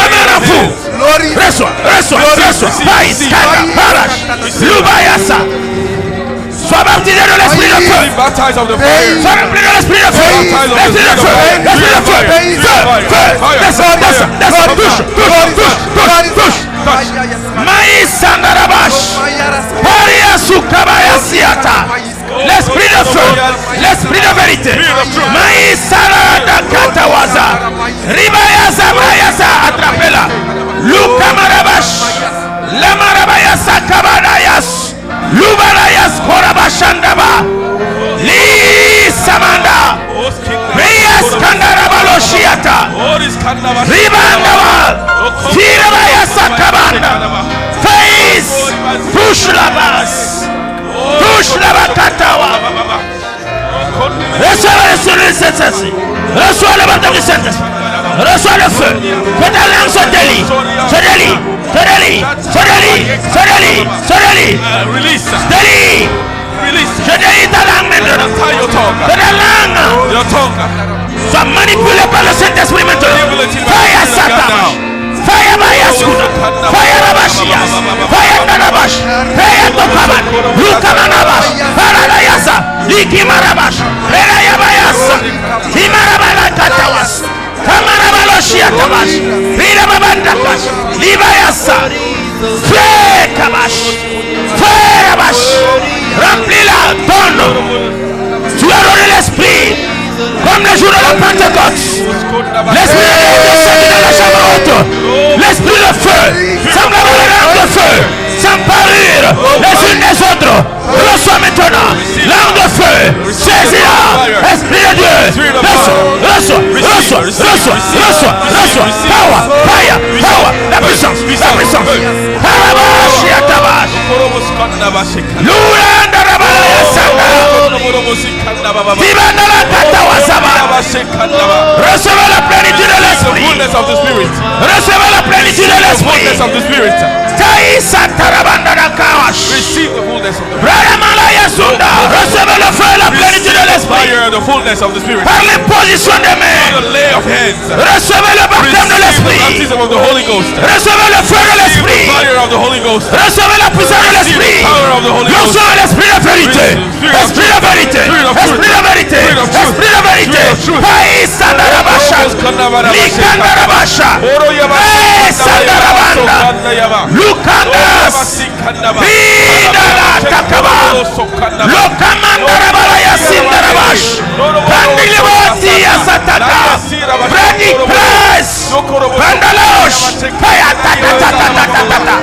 demeure en vous. Reçois, reçois, reçois. Paris, Kara, Parash, Lubayasa. Sois baptisé de l'esprit de feu. Sois rempli de l'esprit de feu. L'esprit de feu. L'esprit de feu. Feu, feu. Descends, descends, descends. Touche, touche, touche, touche, touche. Maïs Sandarabash. Paria Sukabaya Siata. L'esprit de feu. L'esprit de vérité. Maïs Sarada Katawaza. Ribaya Zabayasa. Attrapez-la. Lukamarabash. Lamarabaya Kabadayas. Lubalayas Korabashandaba. Li Samanda. Reyes Kandarabaloshiyata. Ribandaba. Tirabaya Sakabanda. Face. Touche la base. Touche la bakatawa. Reçois le baptême du Saint-Esprit. Reçois le feu. Que ta langue se délie. Se délie. Se délie. Se délie. Se délie. Se délie. Release. Délie. Release. Je délie ta langue maintenant. Tie your tongue. Que ta langue Your tongue. soit manipulée par le Saint-Esprit maintenant. Fire Satan. Fire Bayasuna. Fire Rabashias. Fire Nanabash. Fire Tokaman. Lukamanabash. Paradayasa. Ikimarabash. Rerayabayasa. Imarabala Katawas. Kamarabaloshia Tabash. Rirababandakas. Libayasa. Fire Kabash. Fire Abash. Remplis-la, donne. Tu as donné l'esprit. Comme le jour de la Pentecôte. L'esprit de Dieu descendit dans la chambre haute. L'esprit de feu. Semble avoir les langues de feu. Sans parure les unes des autres. Reçois maintenant. Langue de feu. Saisis-la. Esprit de Dieu. Reçois. Power. Fire. Power. La puissance. Karabashi Atabash. Luranda Rabaya Sanda. Tibandala Katawasaba. Recevez la plénitude de l'esprit. Recevez la plénitude de l'esprit. Taïsa Tarabandana Kawash. Receive the fullness of the Rayamalaya Sunda. Recevez le feu et la plénitude de l'esprit. fire, the fullness of the Spirit. Par l'imposition des mains. The lay of hands. Recevez le baptême de Receive the l'esprit. baptism of the Holy Ghost. Recevez le feu de Receive the l'esprit. fire of the Holy Ghost. Recevez la puissance de l'esprit. Recevez l'esprit de vérité. Esprit de vérité. Esprit de vérité. Esprit de vérité. Païsa Darabasha. Likanda Rabasha. Sandarabanda. Lukandas. Vidala Takaba. Lokamanda Rabalaya Sindarabash. Kandiliboti Asataka. Brady Place. Pandalosh. Payatatatatatatata.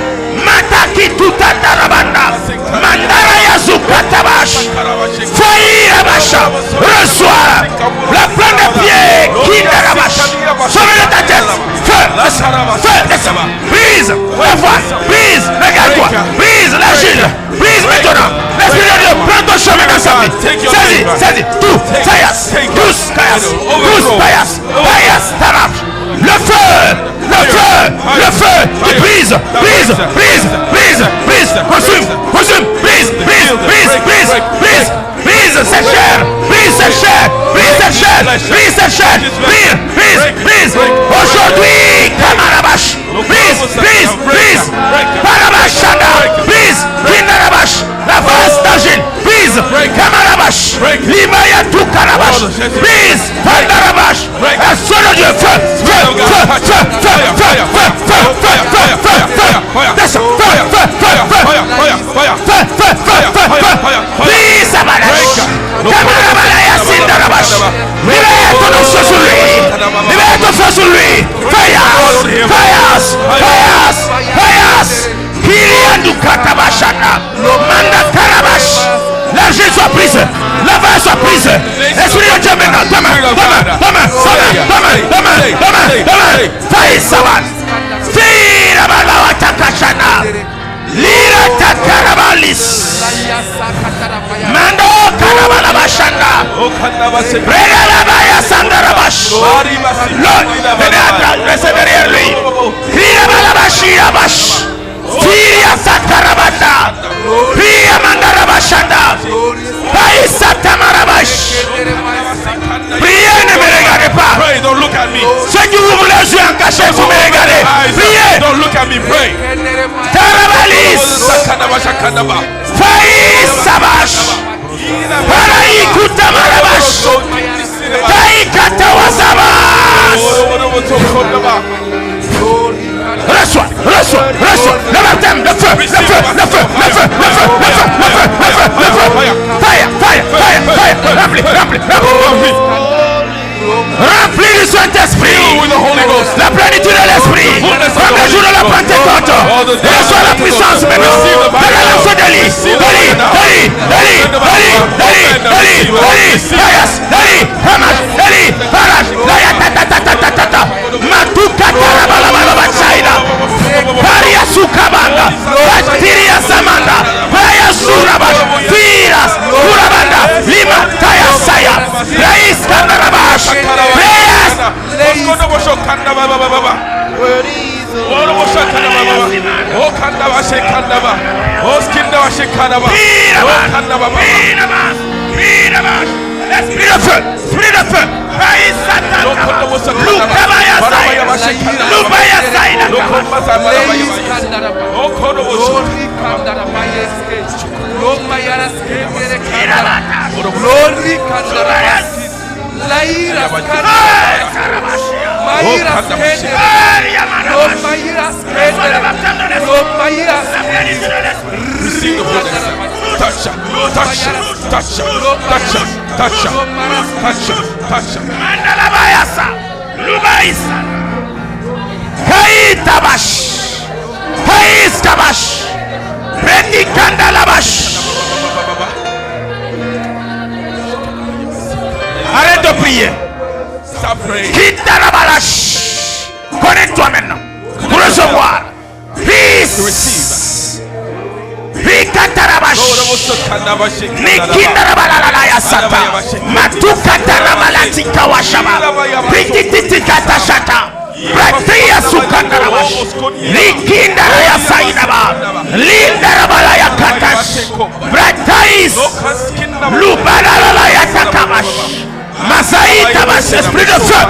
Mataki Tutatarabanda. Mandara Yazukatabash. Faïrabacha. Reçois la pleine de pied. Kindarabash. Sauve de ta tête. Feu. Descends. Brise la voix. Brise. Regarde-toi. Brise l'argile. Brise maintenant. L'esprit de Dieu. Prends ton chemin dans sa vie. Saisis. Tout. Sayas. Tous. Kayas. Tous. Payas. Payas. Tarab. Le feu qui brise. Consume, brise cette chair, brise. Aujourd'hui, Kamarabash, brise, Parabashanda, brise, Kinarabash, la face d'argile, brise, Kamarabash, Limaya tout Karabash, brise, Pandarabash, la seule de Dieu, feu, descends, brise, Abalash, Kamarabalaya Sindarabash, libère ton nom sur lui, libère ton feu sur lui, Fayas, Kiriandu Katabashana, Manda Karabash, l'argile soit prise, la vache soit prise, esprit de Dieu maintenant, demain, Faisaban, Firabalawa Takashana, Lira Takarabalis, Mando Karabalabashanda, Regalabaya Sandarabash, restez derrière lui, Kirabalabash, Firia Sakarabanda, Firia Mandarabashanda, Païsa Tamarabash. Priez, ne me regardez pas. Pray, don't look at me. Ceux qui ouvrent les yeux en cachet, vous me regardez. Priez. Don't look at me, pray. Tarabalis. Faisabash. Paraïkuta Marabash. Taïkata Wasabas. Reçois, le baptême, le feu, remplis du Saint-Esprit, la plénitude de l'Esprit, comme le jour de la Pentecôte, reçois la puissance maintenant, de la lance d'Élie, Lima, Taya, Saya, Rais, Kanara, Esprit de feu, esprit de feu. Arrête de prier. Quitte la balâche. Connecte-toi maintenant pour recevoir. Peace. Esprit de feu,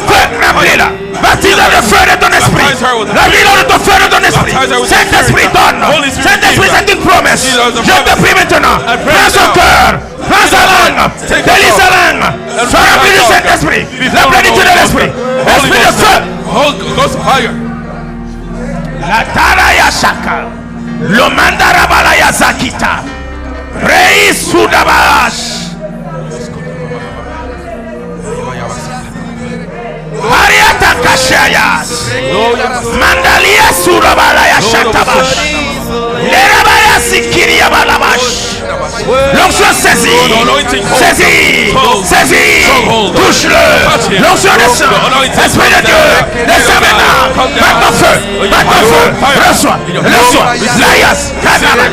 feu, remplis-la. Baptise de feu de ton esprit. Remplis-la de ton feu de ton esprit. Saint-Esprit donne. Saint-Esprit, c'est une promesse. Je te prie maintenant. Prends son cœur. Prends sa langue. Délie sa langue. Sois rempli du Saint-Esprit. La plénitude de l'esprit. Esprit de feu. La taraya shaka. Le mandarabalaya zakita. Rei sudabash. Ariata kashayas. Mandalia surabalaya shatabash. Lerabaya sikiria balabash. L'onction saisit. Saisis. Touche-le. L'onction descend. Esprit de Dieu. Descend maintenant. Bat ton feu. Reçois. Layas. Kaman.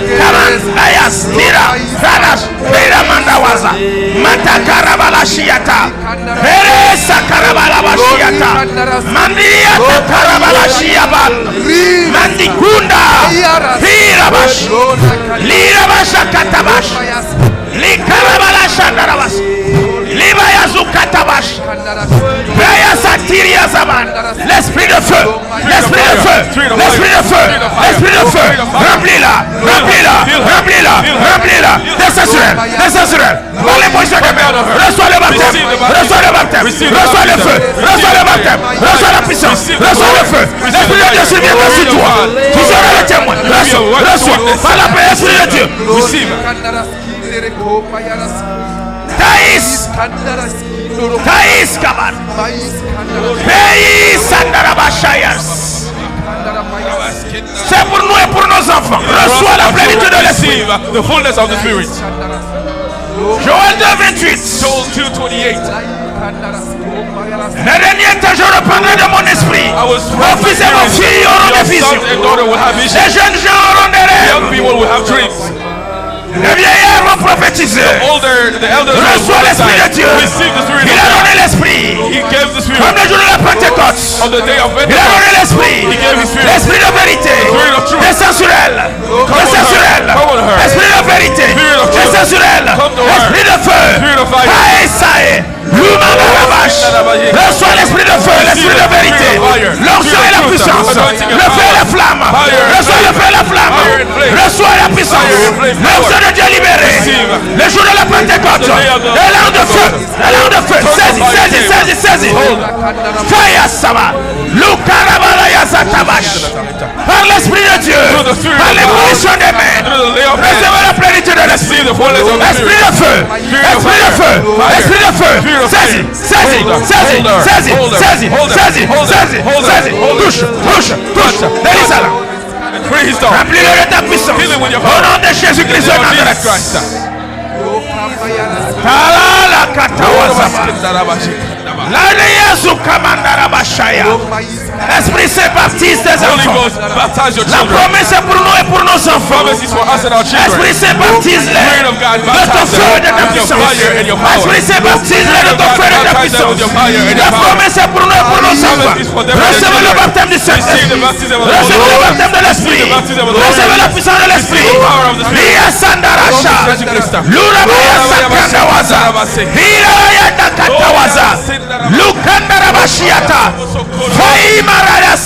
Layas. Tira. Radash. Tira mandawaza. Mata karabala shiata. Peresa karabala bashiata. Mandiata karabala shiabal. Mandikunda. Tirabash. Lirabasha katabash. Likarabala shandarabash. Libayazu katabash. Bayasatiria zaman. L'esprit de feu. L'esprit de feu. L'esprit de feu. L'esprit de feu. Remplis-la. Descends sur elle. Dans les positions de main. Reçois le baptême. Reçois le feu. Reçois le baptême. Reçois la puissance. Reçois le feu. L'esprit de Dieu surviendra sur toi. Tu seras le témoin. Reçois. Par la paix, l'esprit de Dieu. Taïs Kaban. Pays Sandarabashayas. C'est pour nous et pour nos enfants. Reçois la plénitude de l'esprit. The fullness of the Spirit. Joël 2:28. Joel 2:28. Le dernier temps, je reprendrai de mon esprit. Vos fils et vos filles auront des visions. Les jeunes gens auront des rêves. Young people will have dreams. Les vieillards vont prophétiser. Reçois l'esprit de Dieu. Il a donné l'esprit. Comme le jour de la Pentecôte. Il a donné l'esprit. L'esprit de vérité. Descends sur elle. Esprit de vérité. Descends sur elle. Esprit de feu. Aïsaïe. Reçois l'esprit de feu, l'esprit de vérité. L'onction et la puissance. Le feu et la flamme. Reçois le feu et la flamme. Reçois la puissance. L'onction de Dieu libéré. Le jour de la Pentecôte. L'élan de feu. Saisis. Faya Sama. Lukarabala Satabash. Par l'esprit de Dieu. Par l'évolution des mains. Recevez la plénitude de l'esprit. Esprit de feu. Saisis. Touche. Délie-la. Remplis-le de ta puissance. Au nom de Jésus-Christ de Nazareth. Esprit Saint baptise tes enfants. La promesse est pour nous et pour nos enfants. baptize our children. Esprit Saint, baptise-les Spirit of God, de ton baptize feu et de them ta with your puissance. fire and your power. Esprit Saint, baptise-les de ton feu et de ta Baptize them with your fire and puissance. your La power. promesse est pour nous et pour nos enfants. Recevez le baptême du Saint-Esprit. Receive the baptism of the Recevez Holy le Ghost. baptême de l'Esprit. Receive the baptism of the Holy Recevez la Ghost. puissance de l'Esprit. Receive the power of the Spirit. Lia Sandarasha. Lurabaya Sakandawaza. Hiraya Nakatawaza. Lukandarabashiata. Faimarayas.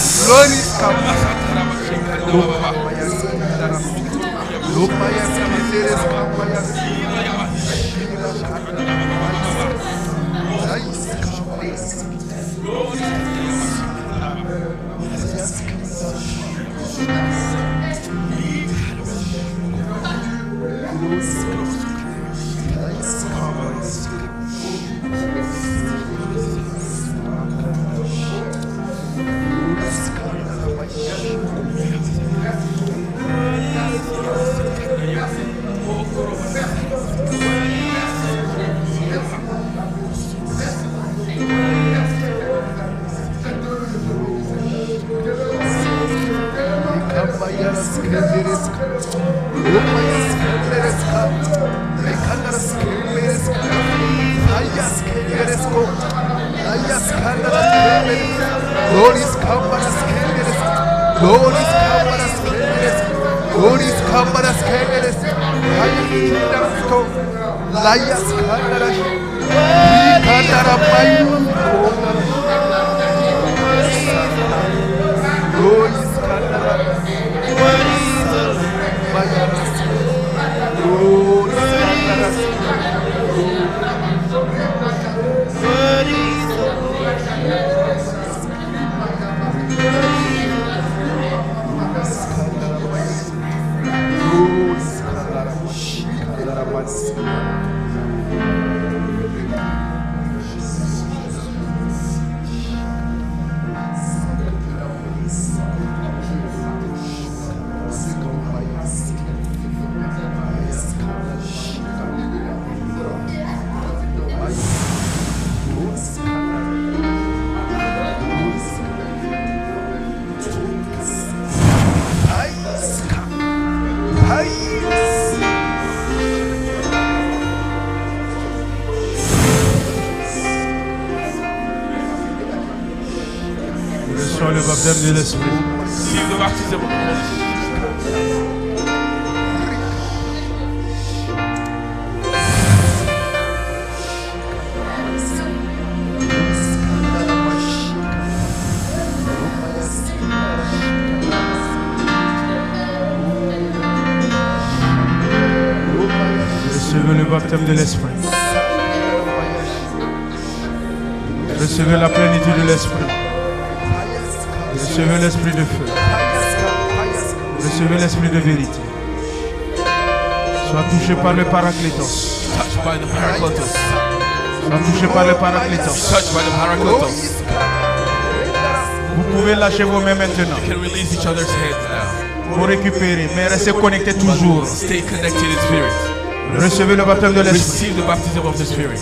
Reçois le baptême de l'Esprit. Receive the baptism of the Holy Spirit. Recevez le baptême de l'Esprit. Recevez la plénitude de l'Esprit. Recevez l'Esprit de feu. Recevez l'Esprit de vérité. Sois touché par le Paraclétos. Touched by the Paracletos. Sois touché par le Paraclétos. Touched by the Paracletos. Vous pouvez lâcher vos mains maintenant You can release each other's hands now. pour récupérer, mais restez connectés toujours. Stay connected in spirit. Recevez le baptême de l'Esprit. Receive the baptism of the Spirit.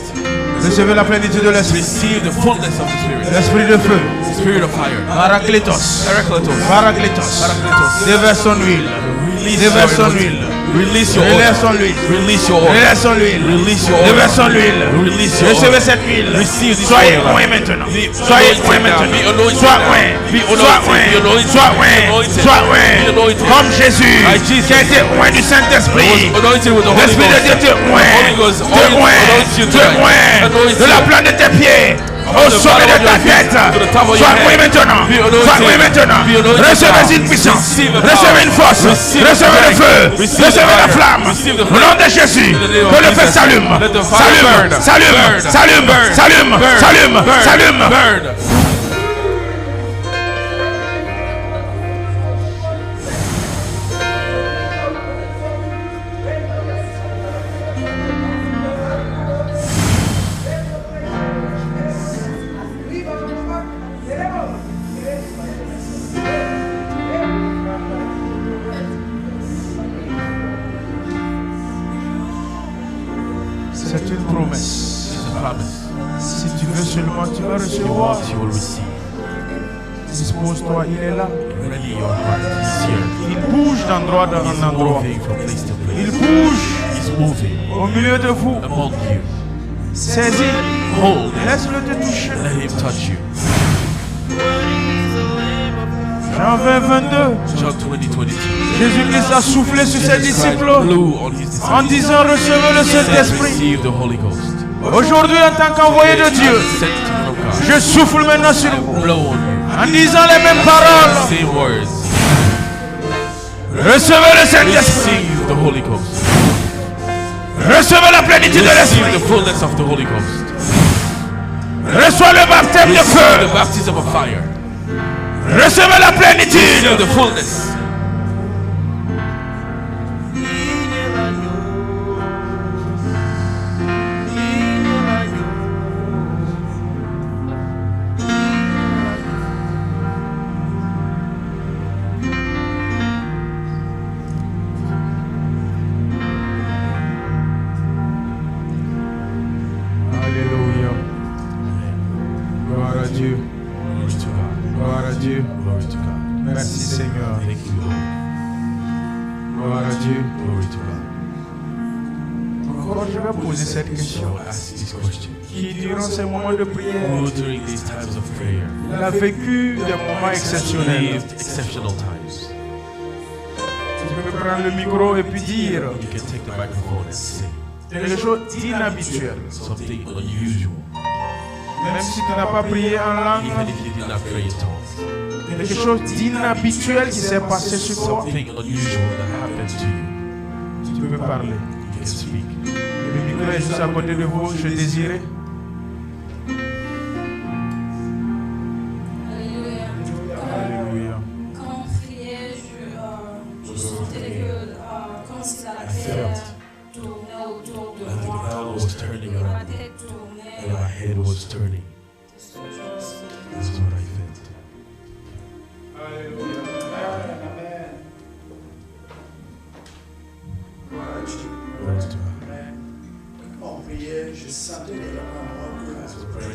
Recevez la plénitude de l'Esprit. Receive the fullness of the Spirit. L'Esprit de feu. The Spirit of fire. Paraclétos. Paracletos. Paraclétos. Paracletos. Déverse son huile. Release Déverse your son anointing. huile. Release your Relève oil. son huile. Release your oil. Relève son huile. Release your oil. Déverse son huile. Release your Recevez oil. cette huile. Receive this Soyez oil. loin maintenant. Be Soyez anointed loin now. maintenant. Be anointed Sois now. loin. Be Sois anointed. loin. Be anointed. Sois Be loin. anointed. Sois Be loin. anointed. Comme Jésus Like Jesus. qui a été loin du Saint-Esprit. Was anointed with the Holy L'Esprit de Dieu Ghost. te loin. Holy Ghost Te anointed loin. you Te tonight. loin. Anointed. De la plante de tes pieds. Au sommet de ta tête. Sois loin maintenant. Sois loin maintenant. Recevez une puissance. Recevez une force. Recevez le feu. Recevez la flamme. Au nom de Jésus. Que le feu s'allume. S'allume. S'allume. S'allume. S'allume. S'allume. S'allume. Burn. C'est une promesse. It's a promise. Si tu veux seulement, tu vas You recevoir. want, you will receive. Dispose-toi, il est là. Ready your heart. He's here. Il bouge d'endroit en He's endroit. moving from place to place. Il bouge He's moving au milieu de vous. among you. Saisis, Hold. laisse-le te toucher. Let him touch you. Jean 20, 22. John 20:22. Jésus-Christ a soufflé sur ses disciples Blew on his en disciples. disant recevez le Said, Saint-Esprit. receive the Holy Ghost. Aujourd'hui, en tant qu'envoyé de Dieu, Sent from God. je souffle maintenant sur vous Blow on you. en disant les mêmes paroles. Same words. Recevez le Saint-Esprit. Receive the Holy Ghost. Recevez la plénitude de Receive l'Esprit. the fullness of the Holy Ghost. Reçois le baptême de Receive feu. the baptism of fire. Recevez la Receive plénitude. the fullness. Alléluia. Gloire à Dieu. Glory to God. Gloire à Dieu. Glory to God. Merci Seigneur. Thank you, Lord. Gloire à Dieu. Glory to God. Encore, je vais poser cette question. So I ask this question. Qui, durant ces moments de prière, Who during these times of prayer il a vécu des moments exceptionnels. lived exceptional times? Tu peux prendre le micro et puis dire You can take the microphone and say quelque chose d'inhabituel. something unusual. Même si tu n'as pas prié en langue, Even if you did not pray in tongues. quelque chose d'inhabituel qui s'est passé sur toi, Something unusual that happened to you. tu peux parler. You can speak. Le micro est juste à côté de vous, je désirais. Alléluia. Quand on priait, je sentais que comme si la terre tournait autour de The moi. ground was turning Et ma around me. tête tournait. And my head was turning. C'est ce que je ressentais. This is what I felt. Glory to God. En prière, je sentais vraiment moi que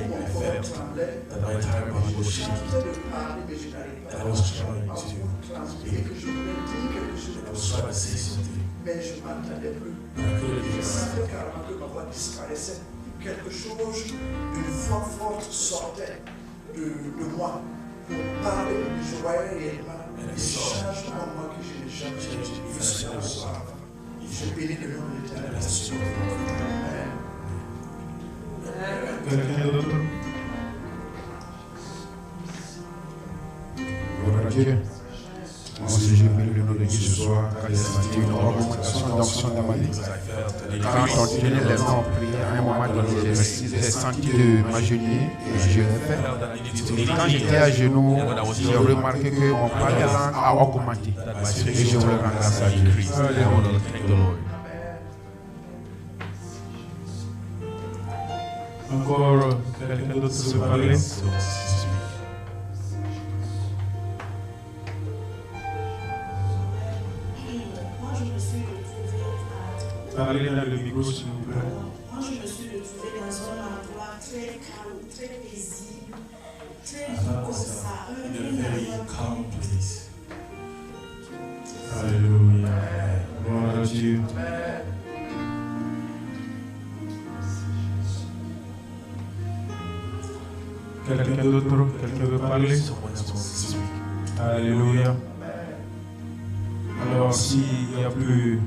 mon corps tremblait. That my entire body was Je shaking. tentais de parler, mais je n'arrivais pas And I was trying à to transpirer, que je voulais dire quelque chose, I was trying to say something. mais je ne m'entendais plus. And I couldn't Je hear. sentais carrément que ma voix disparaissait. Quelque chose, une voix forte sortait de moi pour parler. Je voyais réellement des changements en moi que je n'ai jamais vu auparavant. Je bénis le nom de l'Éternel. Amen. Quelqu'un d'autre? Gloire à Dieu. Moi aussi, je bénis le nom de Dieu ce soir, car j'ai senti une augmentation d'onction dans ma vie. Quand on tenait les mains en prière, à un moment donné, j'ai senti de m'agenouiller et je l'ai fait. Et quand j'étais à genoux, j'ai remarqué que mon pas de langue a augmenté. Et je voulais rendre grâce à Dieu. I want to thank the Lord. Encore quelqu'un d'autre se parler? So, speak. Moi, je me suis retrouvée Parlez dans le micro s'il vous plaît. moi, je me suis retrouvée dans un endroit très calme, très paisible, très doux comme ça. In a very calm place. Alléluia. Gloire à Dieu. Quelqu'un d'autre? Quelqu'un veut parler? Someone else wants to speak. Alléluia. Alors, s'il n'y a plus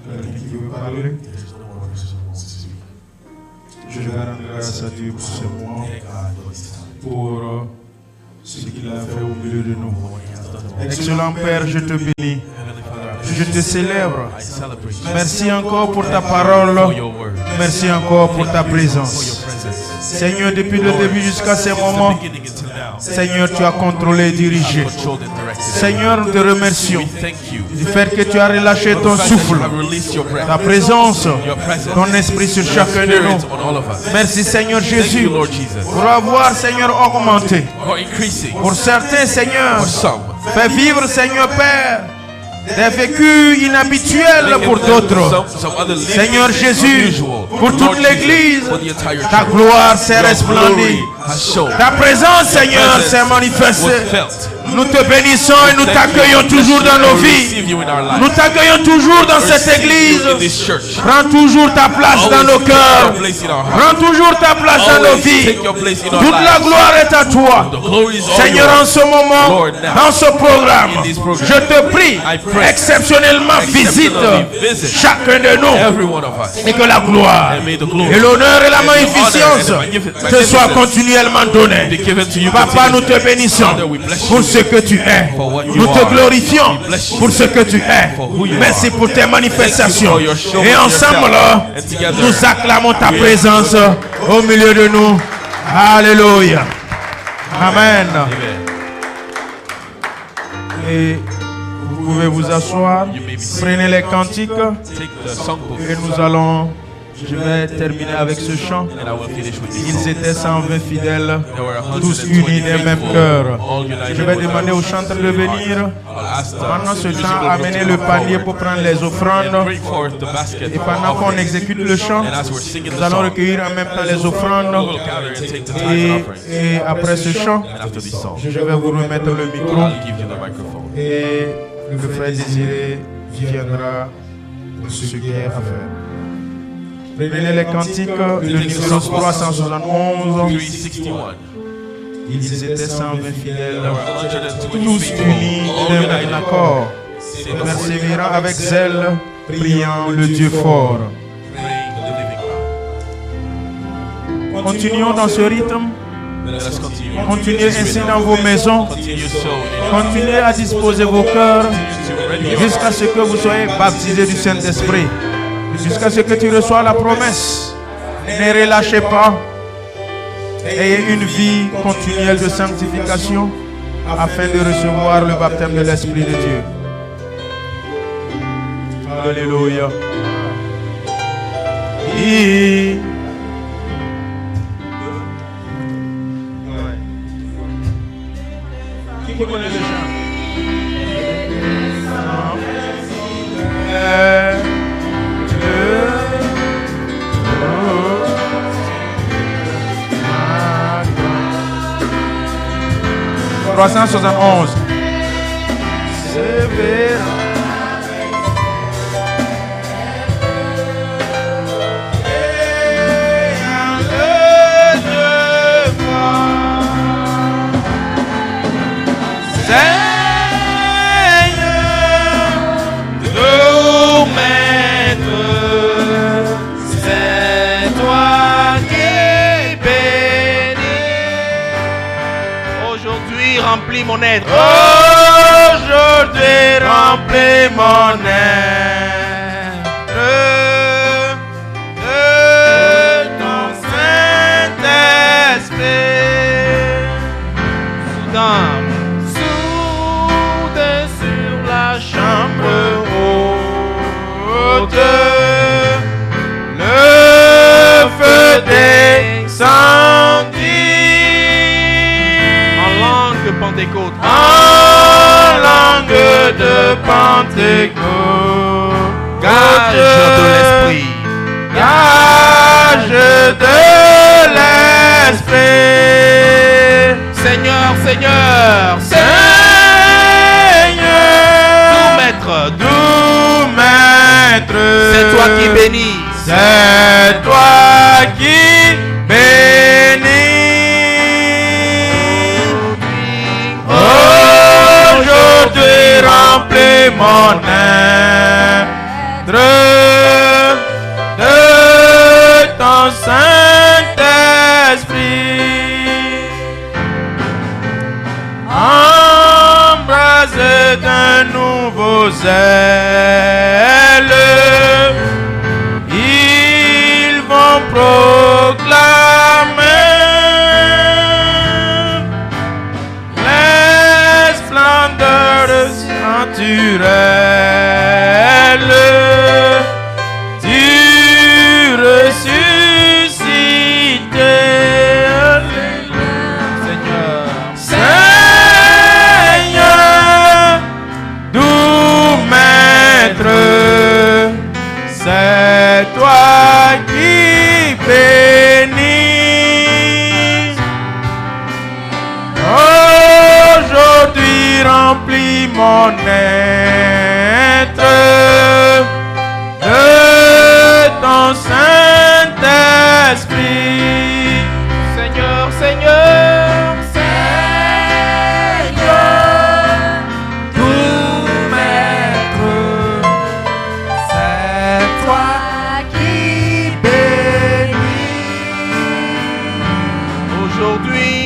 quelqu'un qui veut parler, There's no one person who wants to speak. je vais rendre grâce à Dieu pour ce moment, Thank God for this time. pour ce qu'il a fait au milieu de nous. For what He has done. Excellent Père, je te bénis. Heavenly Father, Je te célèbre. I celebrate you. Merci encore pour ta parole. For your word. Merci encore pour ta For your présence. presence. Seigneur, depuis le début jusqu'à ce moment, Since the beginning until now. Seigneur, tu as contrôlé et dirigé. Controlled and directed. Seigneur, nous te remercions We thank you. du fait que tu as relâché ton For the fact that souffle, you have released your breath. ta présence, Your presence. ton esprit sur chacun de Spirit nous. on all of us. Merci Seigneur Thank Jésus you, Lord Jesus. pour avoir, Seigneur, augmenté. For increasing. Pour certains, Seigneur, For some. fais vivre, Seigneur Père, des vécus inhabituels pour d'autres. Some other Seigneur living Jésus, unusual. pour toute Lord Jesus, l'Église, for the entire ta church. gloire s'est Your resplendie. glory Ta présence, Seigneur, s'est manifestée. Nous te bénissons et nous t'accueillons toujours dans nos vies. Nous t'accueillons toujours dans cette église. Prends toujours ta place dans nos cœurs. Prends toujours ta place dans nos vies. Toute la gloire est à toi. Seigneur, en ce moment, dans ce programme, je te prie, exceptionnellement visite chacun de nous. Et que la gloire et l'honneur et la magnificence te soient continuellement donnés. Papa, nous te bénissons pour ce que tu es. Nous te glorifions pour ce que tu es. Merci pour tes manifestations. Et ensemble, nous acclamons ta présence au milieu de nous. Alléluia. Amen. Et vous pouvez vous asseoir. Prenez les cantiques. Et nous allons... Je vais terminer avec ce chant. Ils étaient 120 fidèles, tous unis d'un même cœur. Je vais demander aux chanteurs de venir. Pendant ce temps, amener le panier pour prendre les offrandes. Et pendant qu'on exécute le chant, nous allons recueillir en même temps les offrandes. Et après ce chant, je vais vous remettre le micro. Et le frère Désiré viendra pour ce qui est à faire. Prenez les cantiques, le numéro 371. Ils étaient 120 fidèles, tous unis d'un même accord, persévérant avec zèle, priant le Dieu fort. Continuons dans ce rythme. Continuez ainsi dans vos maisons. Continuez à disposer vos cœurs jusqu'à ce que vous soyez baptisés du Saint-Esprit. Jusqu'à ce que tu reçois la promesse. Ne relâchez pas. Ayez une vie continuelle de sanctification afin de recevoir le baptême de l'Esprit de Dieu. Alléluia. Qui connaît le chant? 371. Remplis mon être. Aujourd'hui, remplis mon être de ton Saint-Esprit. Soudain sur la chambre haute, le feu descendit. Pentecôte. En langue de Pentecôte. Gage de l'esprit. Gage de l'esprit. Seigneur, Seigneur, Seigneur. Doux maître, doux maître. C'est toi qui bénis. C'est toi qui bénis. Aujourd'hui, remplis mon être de ton Saint-Esprit. Embrasé d'un nouveau zèle, ils vont proclamer naturel, tu ressuscité, Seigneur, Seigneur, doux maître, c'est toi qui bénis. connaître de ton Saint-Esprit. Seigneur, Seigneur, Seigneur, tout maître, c'est toi qui bénis. aujourd'hui,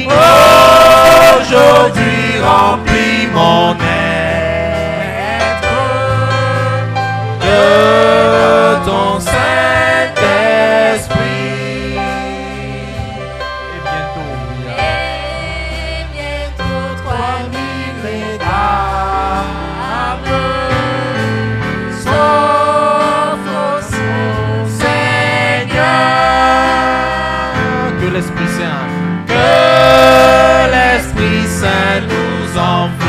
Aujourd'hui remplis mon être de ton Saint-Esprit. et bientôt, Et bientôt 3000 âmes s'offrent au Seigneur. que l'Esprit Saint Que l'Esprit Saint nous enflamme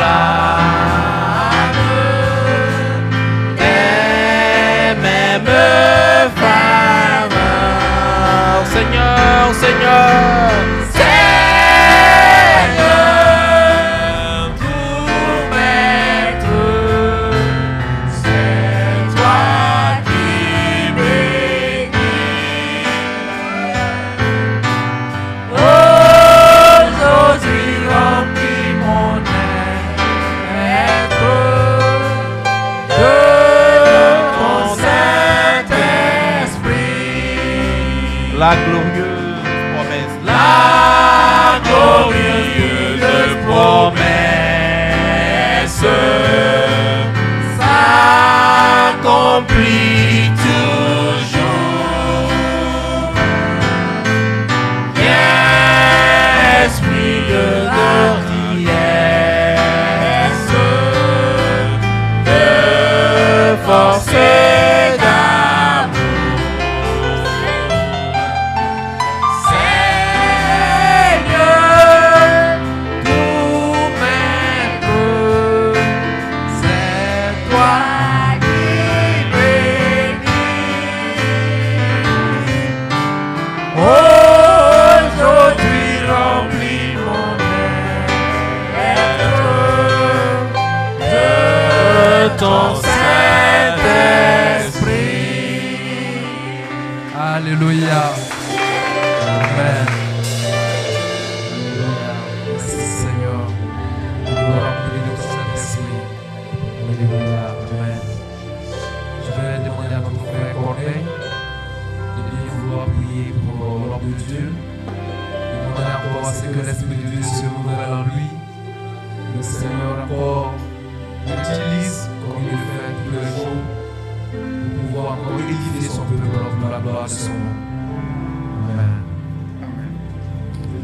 des mêmes ferveurs. Seigneur, Seigneur, Seigneur, tout maître, c'est toi qui bénis. Aujourd'hui remplis mon être de ton Saint-Esprit. la glorieuse promesse, La glorieuse promesse s'accomplit toujours. Viens, esprit de gentillesse, de force et d'amour. Seigneur, tout maître, c'est toi qui bénis. Aujourd'hui remplis mon être de ton Saint-Esprit. Alléluia. Amen. Alléluia. Merci Seigneur. Nous nous remplis de ton Saint-Esprit. Alléluia. Amen. Je vais demander à notre frère Corneille de bien vouloir prier pour l'homme de Dieu. Demander encore à ce que l'Esprit de Dieu se renouvelle en lui. Le Seigneur encore l'utilise comme il le fait tous les jours pour pouvoir encore édifier son peuple pour la gloire de son nom.